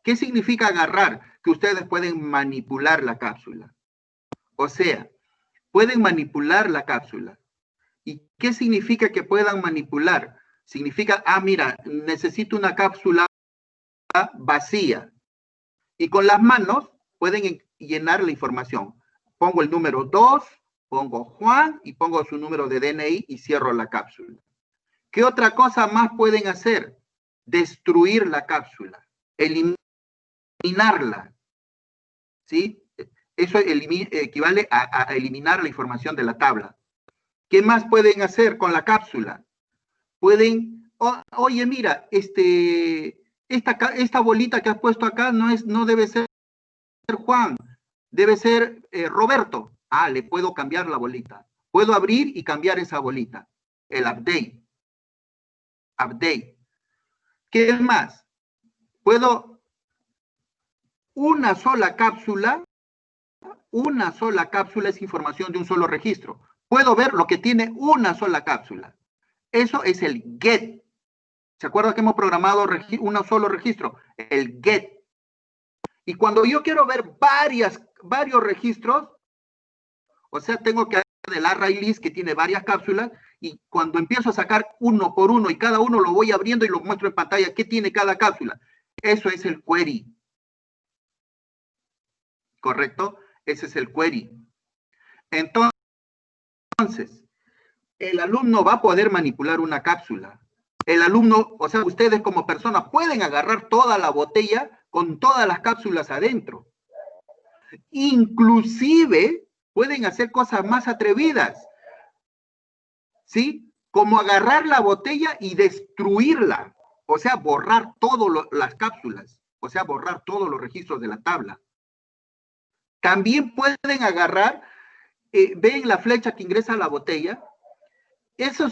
¿Qué significa agarrar? Que ustedes pueden manipular la cápsula. O sea, pueden manipular la cápsula. ¿Y qué significa que puedan manipular? Significa, mira, necesito una cápsula vacía. Y con las manos pueden llenar la información. Pongo el número 2, pongo Juan y pongo su número de DNI y cierro la cápsula. ¿Qué otra cosa más pueden hacer? Destruir la cápsula, eliminarla. ¿Sí? Eso equivale a eliminar la información de la tabla. ¿Qué más pueden hacer con la cápsula? Pueden, oye, mira, esta bolita que has puesto acá no debe ser Juan, debe ser Roberto. Le puedo cambiar la bolita. Puedo abrir y cambiar esa bolita. El update. Update. ¿Qué más? Puedo una sola cápsula es información de un solo registro. Puedo ver lo que tiene una sola cápsula. Eso es el get. ¿Se acuerdan que hemos programado un solo registro? El get. Y cuando yo quiero ver varios registros, o sea, tengo que hacer el array list que tiene varias cápsulas, y cuando empiezo a sacar uno por uno y cada uno lo voy abriendo y lo muestro en pantalla, ¿qué tiene cada cápsula? Eso es el query. ¿Correcto? Ese es el query. Entonces, el alumno va a poder manipular una cápsula. El alumno, o sea, ustedes como personas pueden agarrar toda la botella con todas las cápsulas adentro. Inclusive pueden hacer cosas más atrevidas, ¿sí? Como agarrar la botella y destruirla, o sea, borrar todas las cápsulas, o sea, borrar todos los registros de la tabla. También pueden agarrar, ven la flecha que ingresa a la botella, eso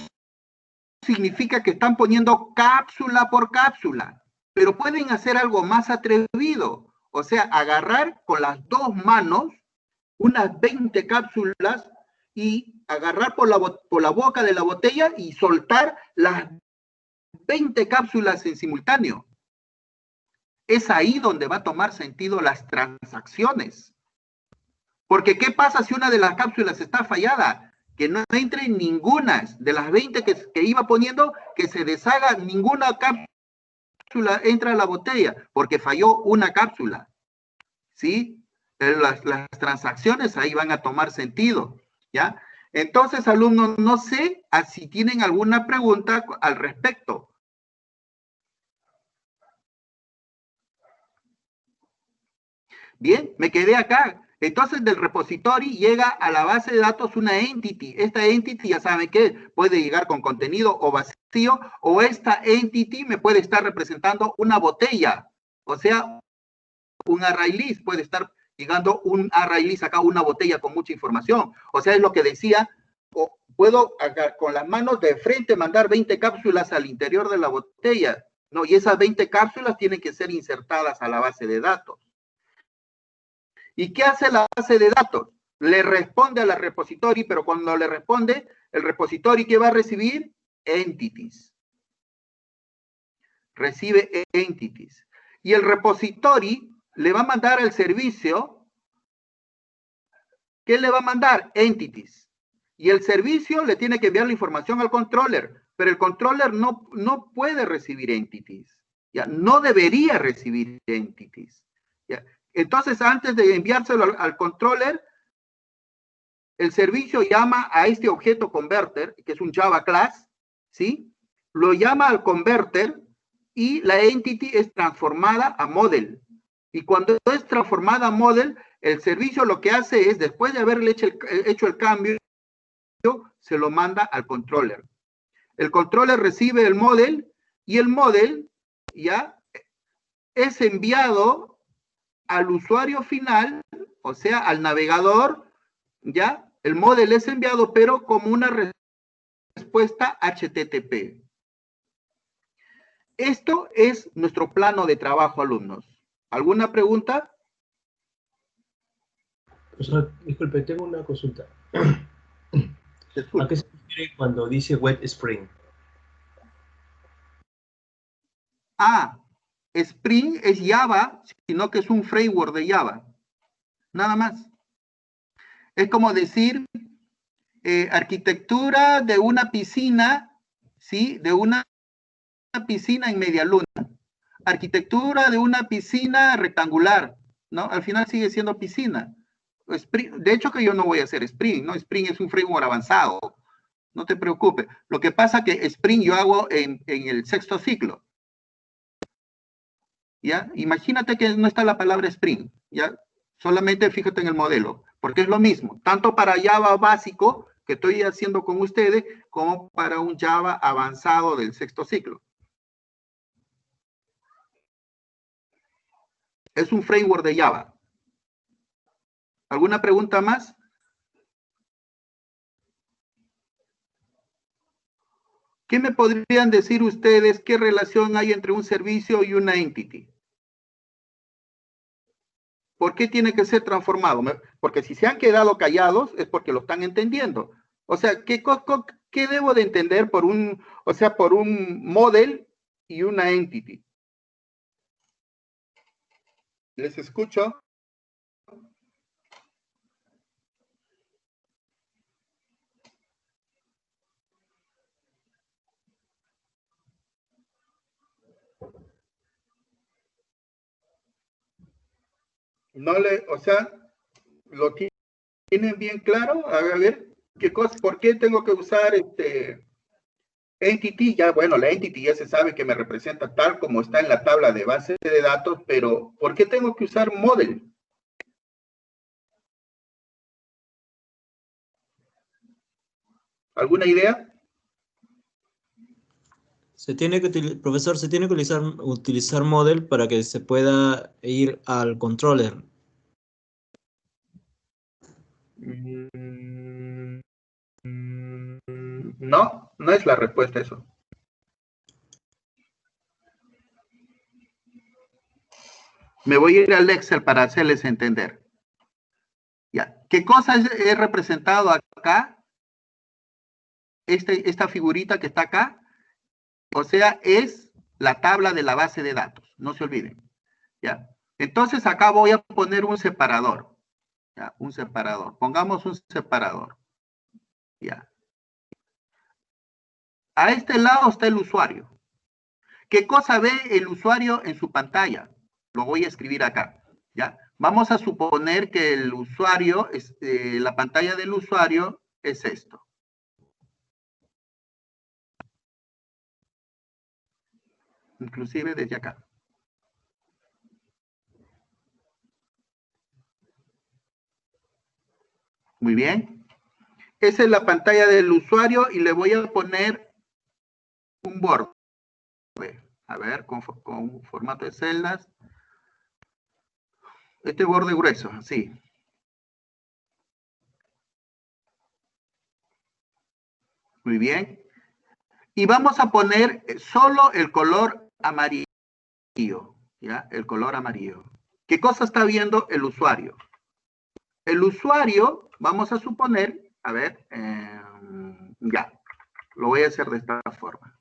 significa que están poniendo cápsula por cápsula, pero pueden hacer algo más atrevido, o sea, agarrar con las dos manos unas 20 cápsulas y agarrar por la boca de la botella y soltar las 20 cápsulas en simultáneo. Es ahí donde va a tomar sentido las transacciones. Porque ¿qué pasa si una de las cápsulas está fallada? Que no entre ninguna de las 20 que iba poniendo, que se deshaga, ninguna cápsula entra a la botella, porque falló una cápsula. ¿Sí? Las transacciones ahí van a tomar sentido, ¿ya? Entonces, alumnos, no sé si tienen alguna pregunta al respecto. Bien, me quedé acá. Entonces, del repository llega a la base de datos una entity. Esta entity, ya saben que puede llegar con contenido o vacío, o esta entity me puede estar representando una botella. O sea, un array list puede estar llegando un array list acá, una botella con mucha información. O sea, es lo que decía, puedo acá, con las manos de frente mandar 20 cápsulas al interior de la botella, ¿no? Y esas 20 cápsulas tienen que ser insertadas a la base de datos. ¿Y qué hace la base de datos? Le responde a la repository, pero cuando le responde, el repository, ¿qué va a recibir? Entities. Recibe entities. Y el repository le va a mandar al servicio, ¿qué le va a mandar? Entities. Y el servicio le tiene que enviar la información al controller, pero el controller no puede recibir entities. ¿Ya? No debería recibir entities. ¿Ya? Entonces, antes de enviárselo al controller, el servicio llama a este objeto converter, que es un Java class, ¿sí? Lo llama al converter y la entity es transformada a model. Y cuando es transformada a model, el servicio lo que hace es, después de haberle hecho el cambio, se lo manda al controller. El controller recibe el model y el model ya es enviado al usuario final, o sea, al navegador, ya. El model es enviado, pero como una respuesta HTTP. Esto es nuestro plano de trabajo, alumnos. ¿Alguna pregunta? Profesor, disculpe, tengo una consulta. Disculpe. ¿A qué se refiere cuando dice Web Spring? Ah, Spring es Java, sino que es un framework de Java. Nada más. Es como decir arquitectura de una piscina, ¿sí? De una piscina en media luna. Arquitectura de una piscina rectangular, ¿no? Al final sigue siendo piscina. De hecho que yo no voy a hacer Spring, ¿no? Spring es un framework avanzado. No te preocupes. Lo que pasa que Spring yo hago en el sexto ciclo. ¿Ya? Imagínate que no está la palabra Spring, ¿ya? Solamente fíjate en el modelo, porque es lo mismo, tanto para Java básico, que estoy haciendo con ustedes, como para un Java avanzado del sexto ciclo. Es un framework de Java. ¿Alguna pregunta más? ¿Qué me podrían decir ustedes? ¿Qué relación hay entre un servicio y una entity? ¿Por qué tiene que ser transformado? Porque si se han quedado callados es porque lo están entendiendo. O sea, ¿qué debo de entender por un model y una entity? ¿Les escucho? O sea, ¿lo tienen bien claro? A ver, ¿por qué tengo que usar entity? Ya, bueno, la entity ya se sabe que me representa tal como está en la tabla de base de datos, pero ¿por qué tengo que usar model? ¿Alguna idea? Profesor, se tiene que utilizar model para que se pueda ir al controller. No, no es la respuesta a eso. Me voy a ir al Excel para hacerles entender. Ya. ¿Qué cosa es representado acá? Esta figurita que está acá, o sea, es la tabla de la base de datos, no se olviden. ¿Ya? Entonces acá voy a poner un separador. ¿Ya? Un separador. Pongamos un separador. ¿Ya? A este lado está el usuario. ¿Qué cosa ve el usuario en su pantalla? Lo voy a escribir acá. ¿Ya? Vamos a suponer que el usuario, la pantalla del usuario es esto. Inclusive desde acá. Muy bien. Esa es la pantalla del usuario y le voy a poner un borde. A ver, con formato de celdas. Este borde grueso, así. Muy bien. Y vamos a poner solo el color amarillo. ¿Ya? El color amarillo. ¿Qué cosa está viendo el usuario? El usuario, vamos a suponer, a ver, ya, lo voy a hacer de esta forma.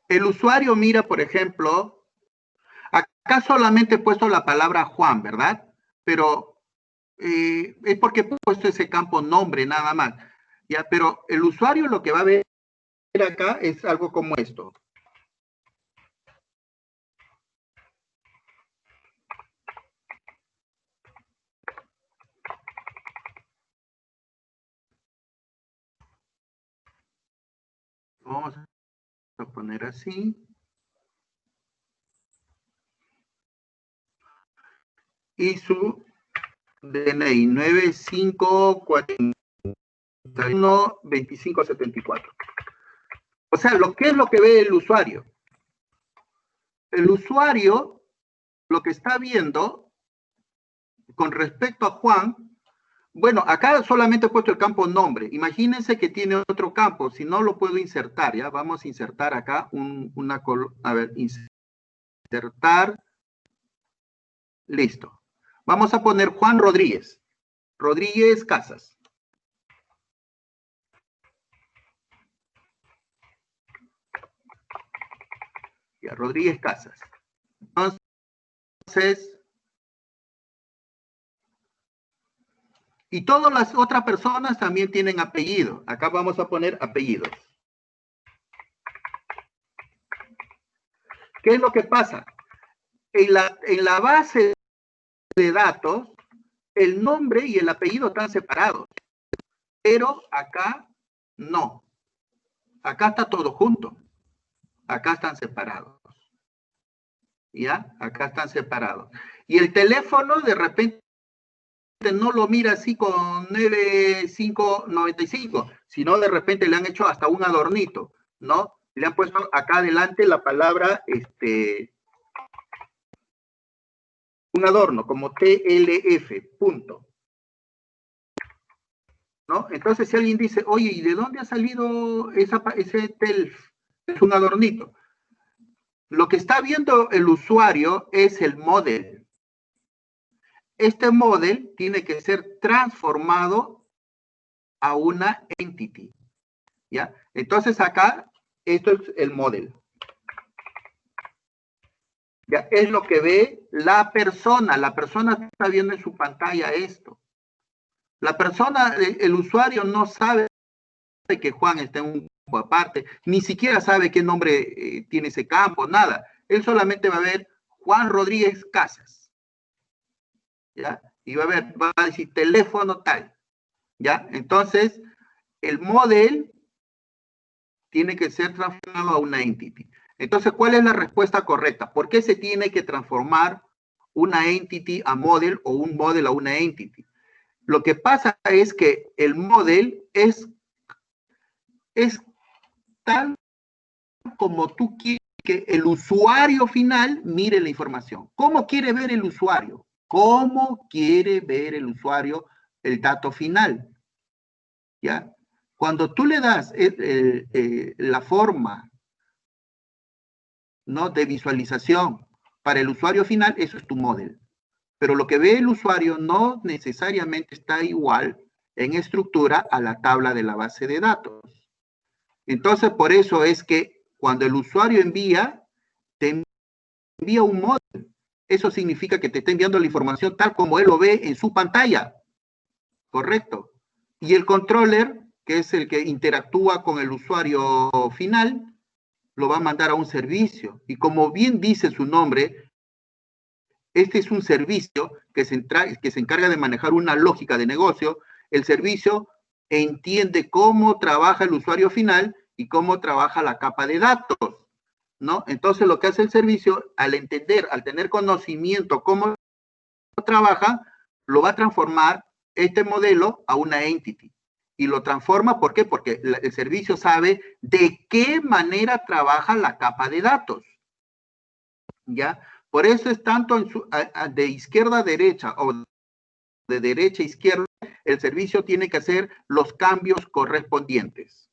El usuario mira, por ejemplo, acá solamente he puesto la palabra Juan, ¿verdad? Pero es porque he puesto ese campo nombre nada más. Ya, pero el usuario lo que va a ver acá es algo como esto. Vamos a poner así. Y su DNI 9541-2574. O sea, ¿qué es lo que ve el usuario? El usuario lo que está viendo con respecto a Juan, bueno, acá solamente he puesto el campo nombre. Imagínense que tiene otro campo, si no lo puedo insertar, ¿ya? Vamos a insertar acá a ver, insertar. Listo. Vamos a poner Juan Rodríguez. Rodríguez Casas. Ya, Rodríguez Casas. Entonces, y todas las otras personas también tienen apellido. Acá vamos a poner apellidos. ¿Qué es lo que pasa? En la base de datos, el nombre y el apellido están separados. Pero acá no. Acá está todo junto. Acá están separados. ¿Ya? Acá están separados. Y el teléfono de repente no lo mira así con 9595, sino de repente le han hecho hasta un adornito, ¿no? Le han puesto acá adelante la palabra, un adorno, como TLF, punto. ¿No? Entonces, si alguien dice, oye, ¿y de dónde ha salido ese TELF? Es un adornito. Lo que está viendo el usuario es el model. Este model tiene que ser transformado a una entity. ¿Ya? Entonces acá, esto es el model. ¿Ya? Es lo que ve la persona. La persona está viendo en su pantalla esto. La persona, el usuario no sabe que Juan está en un campo aparte, ni siquiera sabe qué nombre tiene ese campo, nada. Él solamente va a ver Juan Rodríguez Casas. ¿Ya? Y va a decir teléfono tal. ¿Ya? Entonces, el model tiene que ser transformado a una entity. Entonces, ¿cuál es la respuesta correcta? ¿Por qué se tiene que transformar una entity a model o un model a una entity? Lo que pasa es que el model es tal como tú quieres que el usuario final mire la información. ¿Cómo quiere ver el usuario? ¿Cómo quiere ver el usuario el dato final? ¿Ya? Cuando tú le das la forma, ¿no?, de visualización para el usuario final, eso es tu model. Pero lo que ve el usuario no necesariamente está igual en estructura a la tabla de la base de datos. Entonces, por eso es que cuando el usuario te envía un model. Eso significa que te está enviando la información tal como él lo ve en su pantalla. ¿Correcto? Y el controller, que es el que interactúa con el usuario final, lo va a mandar a un servicio. Y como bien dice su nombre, este es un servicio que se encarga de manejar una lógica de negocio. El servicio entiende cómo trabaja el usuario final y cómo trabaja la capa de datos, ¿no? Entonces, lo que hace el servicio, al entender, al tener conocimiento cómo trabaja, lo va a transformar este modelo a una entity. Y lo transforma, ¿por qué? Porque el servicio sabe de qué manera trabaja la capa de datos. ¿Ya? Por eso es tanto de izquierda a derecha o de derecha a izquierda, el servicio tiene que hacer los cambios correspondientes.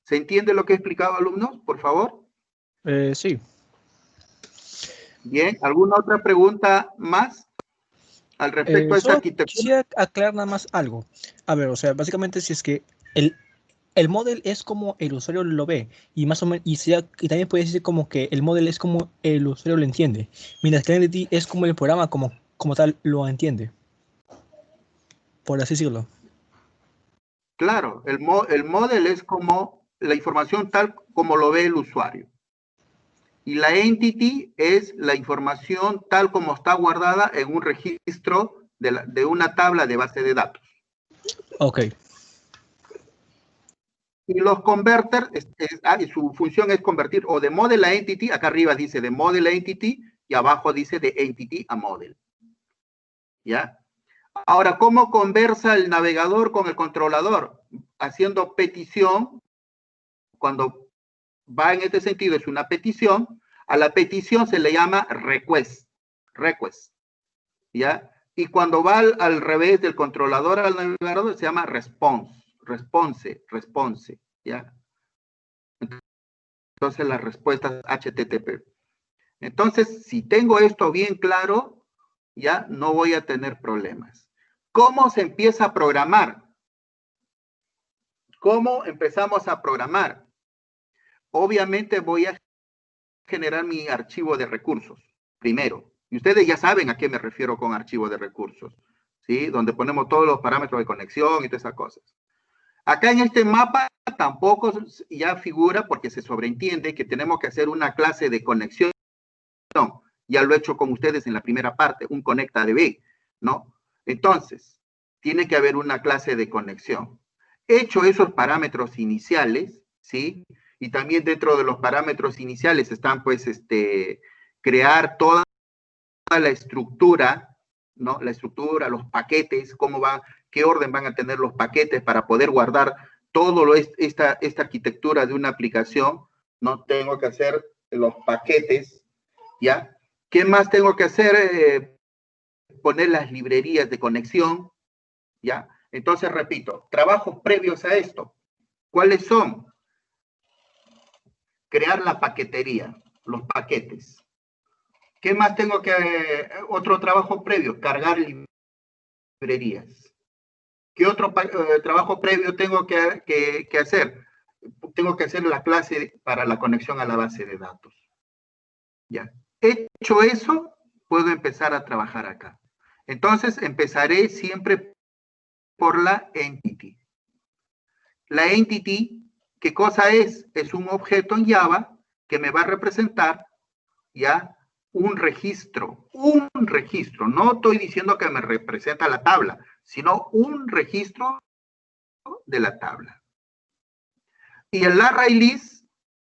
¿Se entiende lo que he explicado, alumnos? Por favor. Sí. Bien, ¿alguna otra pregunta más al respecto de esta arquitectura? Quisiera aclarar nada más algo. A ver, o sea, básicamente si es que el model es como el usuario lo ve, y más o menos, y también puede decir como que el model es como el usuario lo entiende, mientras que el entity es como el programa como tal lo entiende, por así decirlo. Claro, el model es como la información tal como lo ve el usuario. Y la entity es la información tal como está guardada en un registro de una tabla de base de datos. Ok. Y los converter, su función es convertir o de model a entity, acá arriba dice de model a entity, y abajo dice de entity a model. ¿Ya? Ahora, ¿cómo conversa el navegador con el controlador? Haciendo petición. Cuando va en este sentido es una petición. A la petición se le llama request. ¿Ya? Y cuando va al revés del controlador al navegador se llama response, ¿ya? Entonces las respuestas HTTP. Entonces, si tengo esto bien claro, ya no voy a tener problemas. ¿Cómo se empieza a programar? ¿Cómo empezamos a programar? Obviamente voy a generar mi archivo de recursos primero. Y ustedes ya saben a qué me refiero con archivo de recursos, ¿sí? Donde ponemos todos los parámetros de conexión y todas esas cosas. Acá en este mapa tampoco ya figura porque se sobreentiende que tenemos que hacer una clase de conexión. Ya lo he hecho con ustedes en la primera parte, un ConnectADB, ¿no? Entonces, tiene que haber una clase de conexión. Hecho esos parámetros iniciales, ¿sí? Y también dentro de los parámetros iniciales están, pues, crear toda la estructura, ¿no? La estructura, los paquetes, cómo va, qué orden van a tener los paquetes para poder guardar todo esta arquitectura de una aplicación, ¿no? Tengo que hacer los paquetes, ¿ya? ¿Qué más tengo que hacer? Poner las librerías de conexión, ¿ya? Entonces, repito, trabajos previos a esto. ¿Cuáles son? Crear la paquetería, los paquetes. ¿Qué más tengo que, otro trabajo previo? Cargar librerías. ¿Qué otro trabajo previo tengo que hacer? Tengo que hacer la clase para la conexión a la base de datos. Ya. Hecho eso, puedo empezar a trabajar acá. Entonces, empezaré siempre por la entity. La entity, ¿qué cosa es? Es un objeto en Java que me va a representar, ¿ya? Un registro. No estoy diciendo que me representa la tabla, sino un registro de la tabla. Y el ArrayList,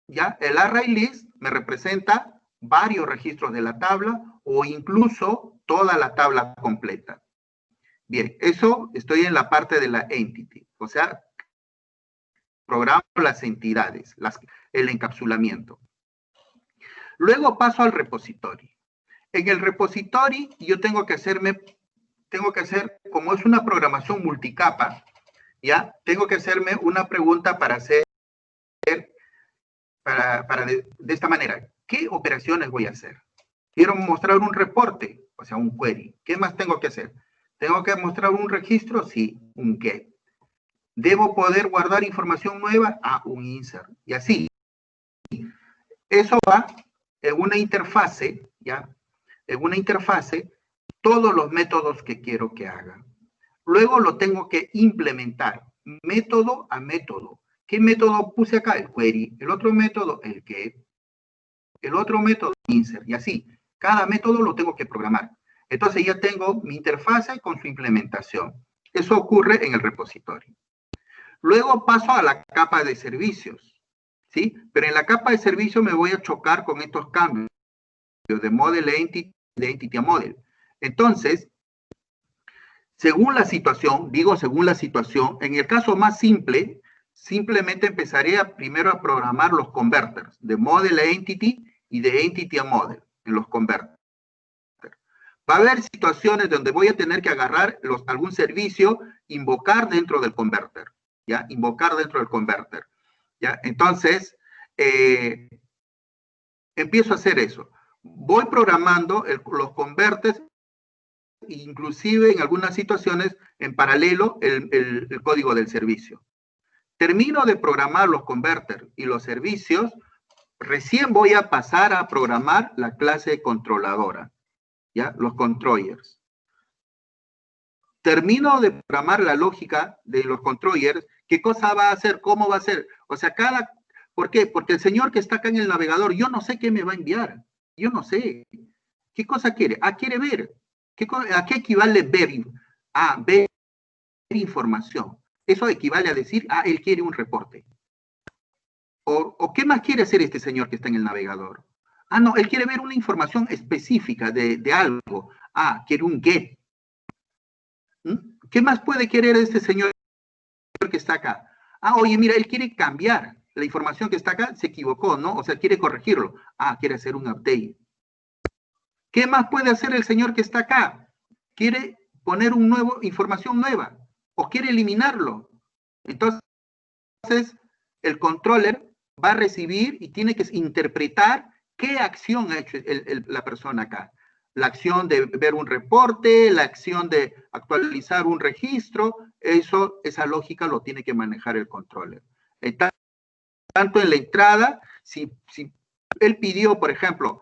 ¿ya? El ArrayList me representa varios registros de la tabla o incluso toda la tabla completa. Bien, eso estoy en la parte de la entity, o sea, programo las entidades, el encapsulamiento. Luego paso al repository. En el repository yo tengo que hacer, como es una programación multicapa, ¿ya? Tengo que hacerme una pregunta para hacer, de esta manera, ¿qué operaciones voy a hacer? Quiero mostrar un reporte, o sea, un query. ¿Qué más tengo que hacer? ¿Tengo que mostrar un registro? Sí, un get. ¿Debo poder guardar información nueva? Ah, un insert. Y así. Eso va en una interfase, ¿ya? En una interfase, todos los métodos que quiero que haga. Luego lo tengo que implementar, método a método. ¿Qué método puse acá? El query. El otro método, el get. El otro método, insert. Y así. Cada método lo tengo que programar. Entonces ya tengo mi interfase con su implementación. Eso ocurre en el repositorio. Luego paso a la capa de servicios, ¿sí? Pero en la capa de servicios me voy a chocar con estos cambios de model a entity, de entity a model. Entonces, según la situación, en el caso más simple, simplemente empezaré primero a programar los converters de model a entity y de entity a model en los converters. Va a haber situaciones donde voy a tener que agarrar algún servicio, invocar dentro del converter, ¿ya? Invocar dentro del converter, ¿ya? Entonces, empiezo a hacer eso. Voy programando los converters, inclusive en algunas situaciones, en paralelo, el código del servicio. Termino de programar los converters y los servicios, recién voy a pasar a programar la clase controladora, ¿ya? Los controllers. Termino de programar la lógica de los controllers, qué cosa va a hacer, cómo va a hacer. O sea, ¿por qué? Porque el señor que está acá en el navegador, yo no sé qué me va a enviar. Yo no sé. ¿Qué cosa quiere? Ah, quiere ver. ¿A qué equivale ver? Ah, ver información. Eso equivale a decir, ah, él quiere un reporte. ¿O qué más quiere hacer este señor que está en el navegador? Ah, no, él quiere ver una información específica de algo. Ah, quiere un get. ¿Qué más puede querer este señor que está acá? Ah, oye, mira, él quiere cambiar la información que está acá, se equivocó, ¿no? O sea, quiere corregirlo. Ah, quiere hacer un update. ¿Qué más puede hacer el señor que está acá? Quiere poner información nueva o quiere eliminarlo. Entonces, el controller va a recibir y tiene que interpretar qué acción ha hecho la persona acá. La acción de ver un reporte, la acción de actualizar un registro, esa lógica lo tiene que manejar el controller. Tanto en la entrada, si él pidió, por ejemplo,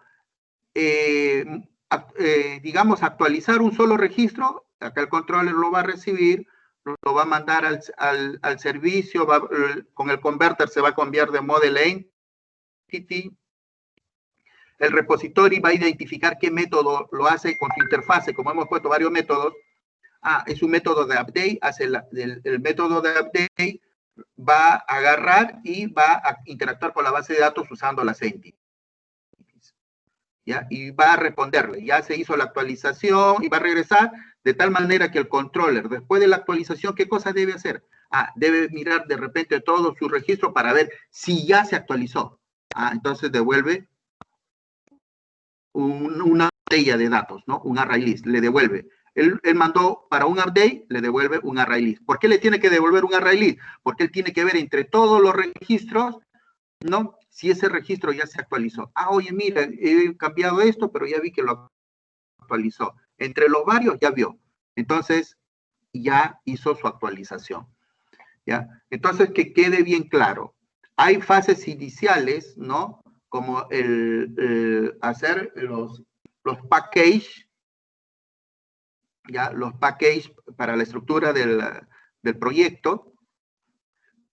digamos, actualizar un solo registro, acá el controller lo va a recibir, lo va a mandar al servicio, con el converter se va a cambiar de model entity. El repositorio va a identificar qué método lo hace con su interfase, como hemos puesto varios métodos. Ah, es un método de update, hace el método de update, va a agarrar y va a interactuar con la base de datos usando las entities. ¿Ya? Y va a responderle, ya se hizo la actualización y va a regresar de tal manera que el controller, después de la actualización, ¿qué cosa debe hacer? Ah, debe mirar de repente todo su registro para ver si ya se actualizó. Ah, entonces devuelve una botella de datos, ¿no? Un array list, le devuelve. Él mandó para un update, le devuelve un array list. ¿Por qué le tiene que devolver un array list? Porque él tiene que ver entre todos los registros, ¿no? Si ese registro ya se actualizó. Ah, oye, mira, he cambiado esto, pero ya vi que lo actualizó. Entre los varios ya vio. Entonces, ya hizo su actualización. ¿Ya? Entonces, que quede bien claro. Hay fases iniciales, ¿no? Como hacer los package, ¿ya? Los package para la estructura del proyecto.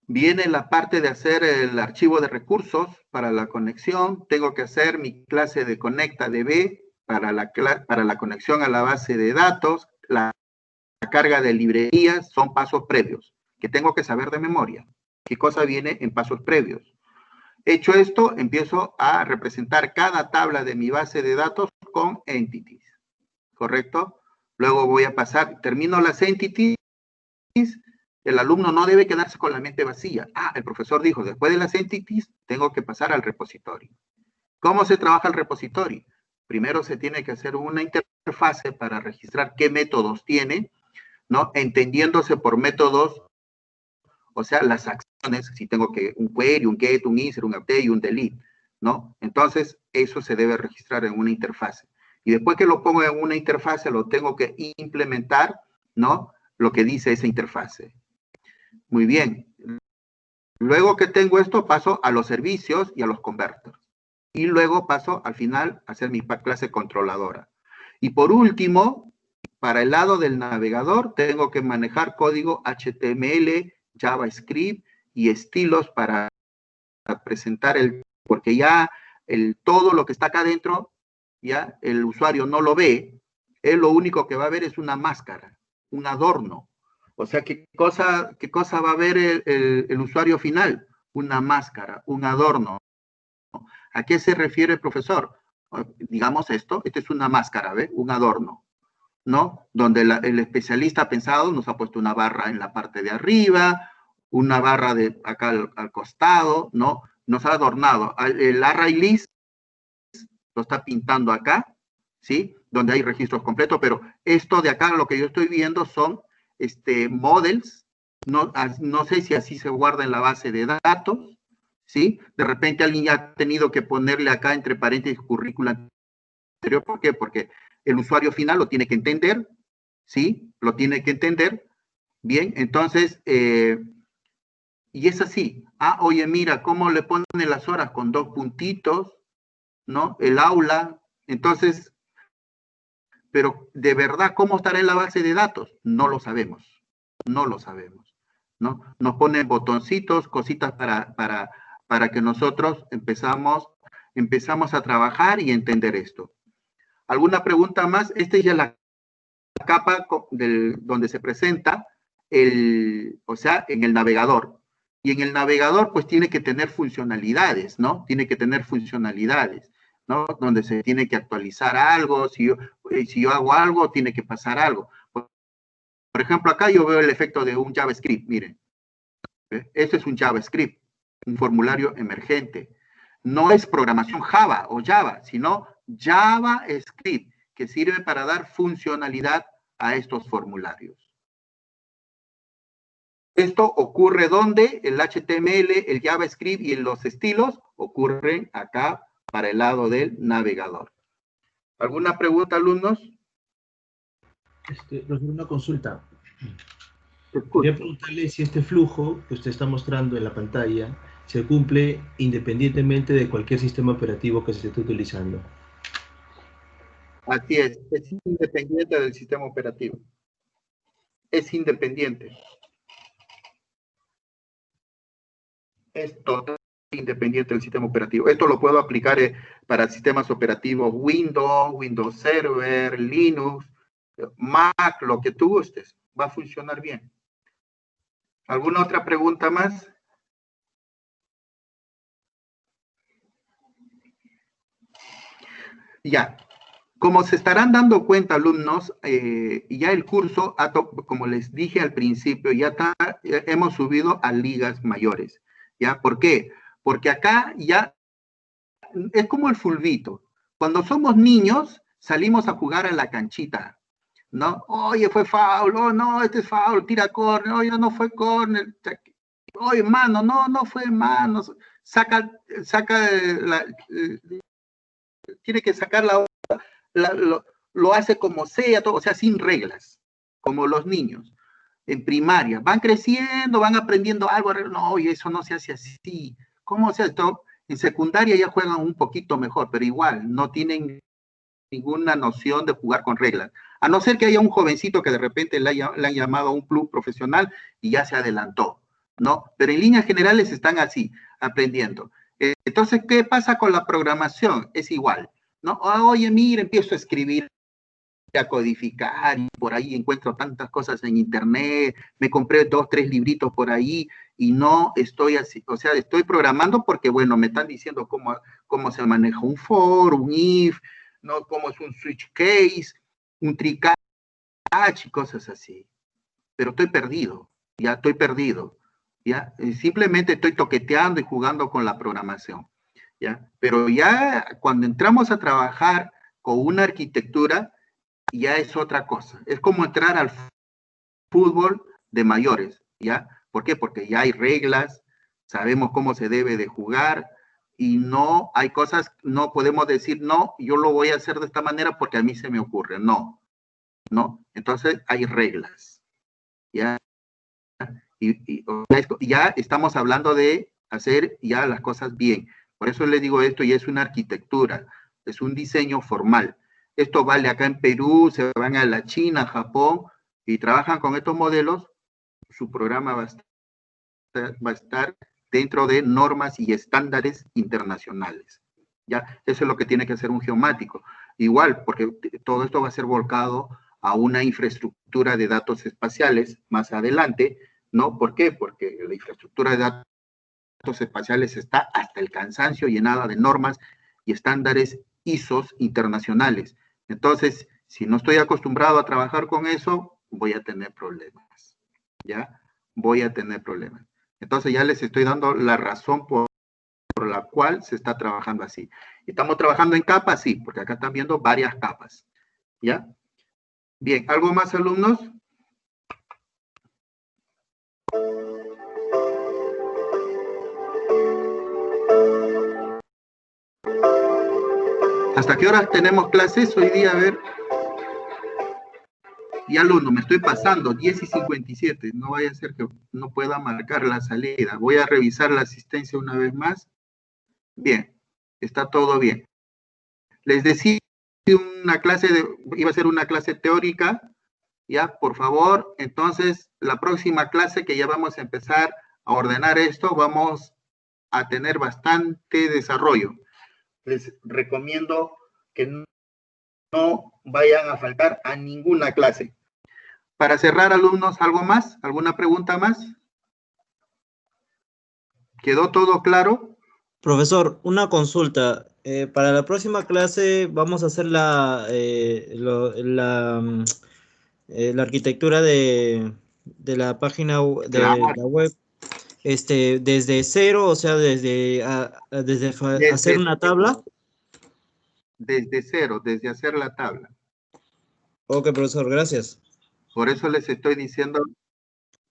Viene la parte de hacer el archivo de recursos para la conexión. Tengo que hacer mi clase de ConnectDB para la conexión a la base de datos. La carga de librerías son pasos previos que tengo que saber de memoria. ¿Qué cosa viene en pasos previos? Hecho esto, empiezo a representar cada tabla de mi base de datos con entities. ¿Correcto? Luego voy a pasar, termino las entities. El alumno no debe quedarse con la mente vacía. Ah, el profesor dijo, después de las entities, tengo que pasar al repositorio. ¿Cómo se trabaja el repositorio? Primero se tiene que hacer una interfase para registrar qué métodos tiene, ¿no? Entendiéndose por métodos, o sea, las acciones, si tengo que un query, un get, un insert, un update y un delete, ¿no? Entonces, eso se debe registrar en una interfase. Y después que lo pongo en una interfase, lo tengo que implementar, ¿no? Lo que dice esa interfase. Muy bien. Luego que tengo esto, paso a los servicios y a los converters. Y luego paso al final a hacer mi clase controladora. Y por último, para el lado del navegador, tengo que manejar código HTML, JavaScript y estilos para presentar porque ya todo lo que está acá adentro, ya el usuario no lo ve. Él lo único que va a ver es una máscara, un adorno. O sea, ¿qué cosa va a ver el usuario final? Una máscara, un adorno. ¿A qué se refiere el profesor? Digamos esto es una máscara, ¿ve? Un adorno, ¿no? Donde el especialista ha pensado, nos ha puesto una barra en la parte de arriba, una barra de acá al costado, ¿no? Nos ha adornado. El array list lo está pintando acá, ¿sí? Donde hay registros completos, pero esto de acá, lo que yo estoy viendo son models, no sé si así se guarda en la base de datos, ¿sí? De repente alguien ya ha tenido que ponerle acá entre paréntesis currícula anterior. ¿Por qué? Porque el usuario final lo tiene que entender, ¿sí? Lo tiene que entender. Bien, entonces, y es así. Ah, oye, mira, cómo le ponen las horas con 2 puntitos, ¿no? El aula. Entonces, pero de verdad, ¿cómo estará en la base de datos? No lo sabemos. No lo sabemos, ¿no? Nos ponen botoncitos, cositas para que nosotros empezamos a trabajar y entender esto. ¿Alguna pregunta más? Esta es ya la capa donde se presenta o sea, en el navegador. Y en el navegador, pues, tiene que tener funcionalidades, ¿no? Tiene que tener funcionalidades, ¿no? Donde se tiene que actualizar algo, si yo hago algo, tiene que pasar algo. Por ejemplo, acá yo veo el efecto de un JavaScript, miren. Este es un JavaScript, un formulario emergente. No es programación Java o Java, sino JavaScript, que sirve para dar funcionalidad a estos formularios. Esto ocurre donde el HTML, el JavaScript y los estilos ocurren acá para el lado del navegador. ¿Alguna pregunta, alumnos? Una consulta. Quería preguntarle si este flujo que usted está mostrando en la pantalla se cumple independientemente de cualquier sistema operativo que se esté utilizando. Así es independiente del sistema operativo. Es independiente. Es totalmente independiente del sistema operativo. Esto lo puedo aplicar para sistemas operativos Windows, Windows Server, Linux, Mac, lo que tú gustes. Va a funcionar bien. ¿Alguna otra pregunta más? Ya. Como se estarán dando cuenta, alumnos, ya el curso, como les dije al principio, ya hemos subido a ligas mayores. ¿Ya? ¿Por qué? Porque acá ya es como el fulbito. Cuando somos niños, salimos a jugar a la canchita, ¿no? Oye, fue foul, oh, no, este es foul, tira córner, oye, no fue córner, oye, mano, no fue mano, tiene que sacar lo hace como sea, todo, o sea, sin reglas, como los niños. En primaria, van creciendo, van aprendiendo algo, no, oye, eso no se hace así. ¿Cómo se hace esto? En secundaria ya juegan un poquito mejor, pero igual, no tienen ninguna noción de jugar con reglas. A no ser que haya un jovencito que de repente le han llamado a un club profesional y ya se adelantó, ¿no? Pero en líneas generales están así, aprendiendo. Entonces, ¿qué pasa con la programación? Es igual, ¿no? Oye, mira, empiezo a escribir, a codificar, y por ahí encuentro tantas cosas en internet, me compré 2, 3 libritos por ahí, y no estoy así, o sea, estoy programando porque, bueno, me están diciendo cómo se maneja un for, un if, ¿no? Cómo es un switch case, un try catch y cosas así. Pero estoy perdido, ya estoy perdido, ya, simplemente estoy toqueteando y jugando con la programación, ya. Pero ya cuando entramos a trabajar con una arquitectura, ya es otra cosa. Es como entrar al fútbol de mayores, ¿ya? ¿Por qué? Porque ya hay reglas, sabemos cómo se debe de jugar y no hay cosas, no podemos decir, no, yo lo voy a hacer de esta manera porque a mí se me ocurre. No, ¿no? Entonces hay reglas, ¿ya? Y ya estamos hablando de hacer ya las cosas bien. Por eso les digo esto, ya es una arquitectura, es un diseño formal. Esto vale acá en Perú, se van a la China, Japón, y trabajan con estos modelos, su programa va a estar dentro de normas y estándares internacionales. ¿Ya? Eso es lo que tiene que hacer un geomático. Igual, porque todo esto va a ser volcado a una infraestructura de datos espaciales más adelante, ¿no? ¿Por qué? Porque la infraestructura de datos espaciales está hasta el cansancio llenada de normas y estándares ISOs internacionales. Entonces, si no estoy acostumbrado a trabajar con eso, voy a tener problemas, ¿ya? Voy a tener problemas. Entonces ya les estoy dando la razón por la cual se está trabajando así. ¿Estamos trabajando en capas? Sí, porque acá están viendo varias capas, ¿ya? Bien, ¿algo más, alumnos? ¿Hasta qué horas tenemos clases hoy día? A ver. Y alumnos, me estoy pasando, 10:57. No vaya a ser que no pueda marcar la salida. Voy a revisar la asistencia una vez más. Bien, está todo bien. Les decía iba a ser una clase teórica, ya, por favor. Entonces, la próxima clase que ya vamos a empezar a ordenar esto, vamos a tener bastante desarrollo. Les recomiendo que no vayan a faltar a ninguna clase. Para cerrar, alumnos, ¿algo más? ¿Alguna pregunta más? ¿Quedó todo claro? Profesor, una consulta. Para la próxima clase vamos a hacer la arquitectura de la página de Claro. la web, desde cero, o sea, desde hacer una tabla. Desde cero, desde hacer la tabla. Ok, profesor, gracias. Por eso les estoy diciendo,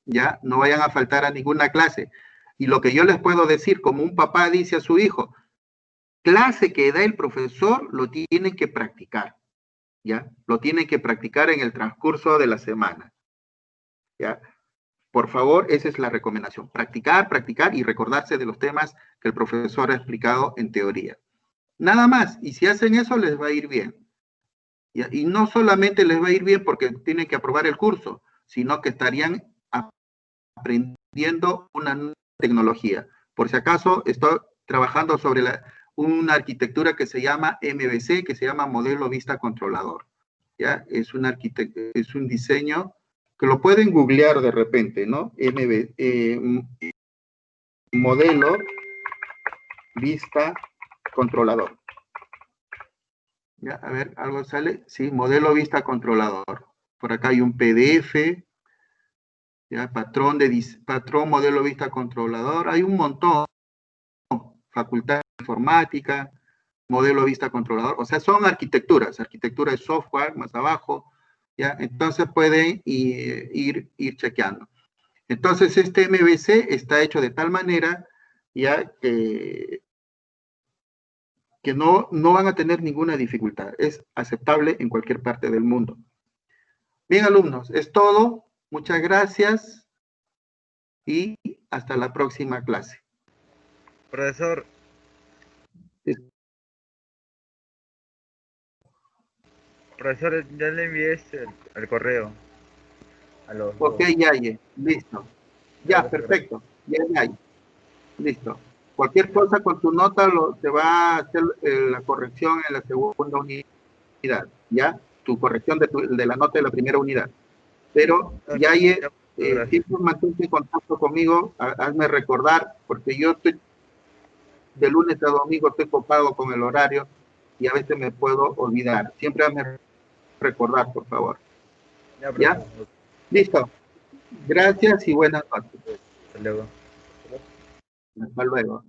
ya, no vayan a faltar a ninguna clase. Y lo que yo les puedo decir, como un papá dice a su hijo, clase que da el profesor lo tienen que practicar, ¿ya? Lo tienen que practicar en el transcurso de la semana, ¿ya? Por favor, esa es la recomendación. Practicar, practicar y recordarse de los temas que el profesor ha explicado en teoría. Nada más. Y si hacen eso, les va a ir bien. ¿Ya? Y no solamente les va a ir bien porque tienen que aprobar el curso, sino que estarían aprendiendo una nueva tecnología. Por si acaso, estoy trabajando sobre una arquitectura que se llama MVC, que se llama Modelo Vista Controlador. ¿Ya? Es un diseño que lo pueden googlear de repente, ¿no? Modelo Vista Controlador. ¿Ya? A ver, ¿algo sale? Sí, Modelo Vista Controlador. Por acá hay un PDF, ¿ya? Patrón Modelo Vista Controlador. Hay un montón. Facultad de Informática, Modelo Vista Controlador. O sea, son arquitecturas. Arquitectura de software, más abajo. ¿Ya? Entonces pueden ir chequeando. Entonces, este MVC está hecho de tal manera ya que no van a tener ninguna dificultad. Es aceptable en cualquier parte del mundo. Bien, alumnos, es todo. Muchas gracias y hasta la próxima clase. Profesor. Profesor, ya le envié el correo. Ok, ya, listo. Ya, perfecto. Ya. Listo. Cualquier cosa con tu nota te va a hacer la corrección en la segunda unidad, ¿ya? Tu corrección de la nota de la primera unidad. Pero ya siempre mantente en contacto conmigo, hazme recordar, porque yo estoy de lunes a domingo, estoy copado con el horario y a veces me puedo olvidar. Siempre hazme recordar, por favor. ¿Ya? Listo. Gracias y buenas noches. Hasta luego. Hasta luego.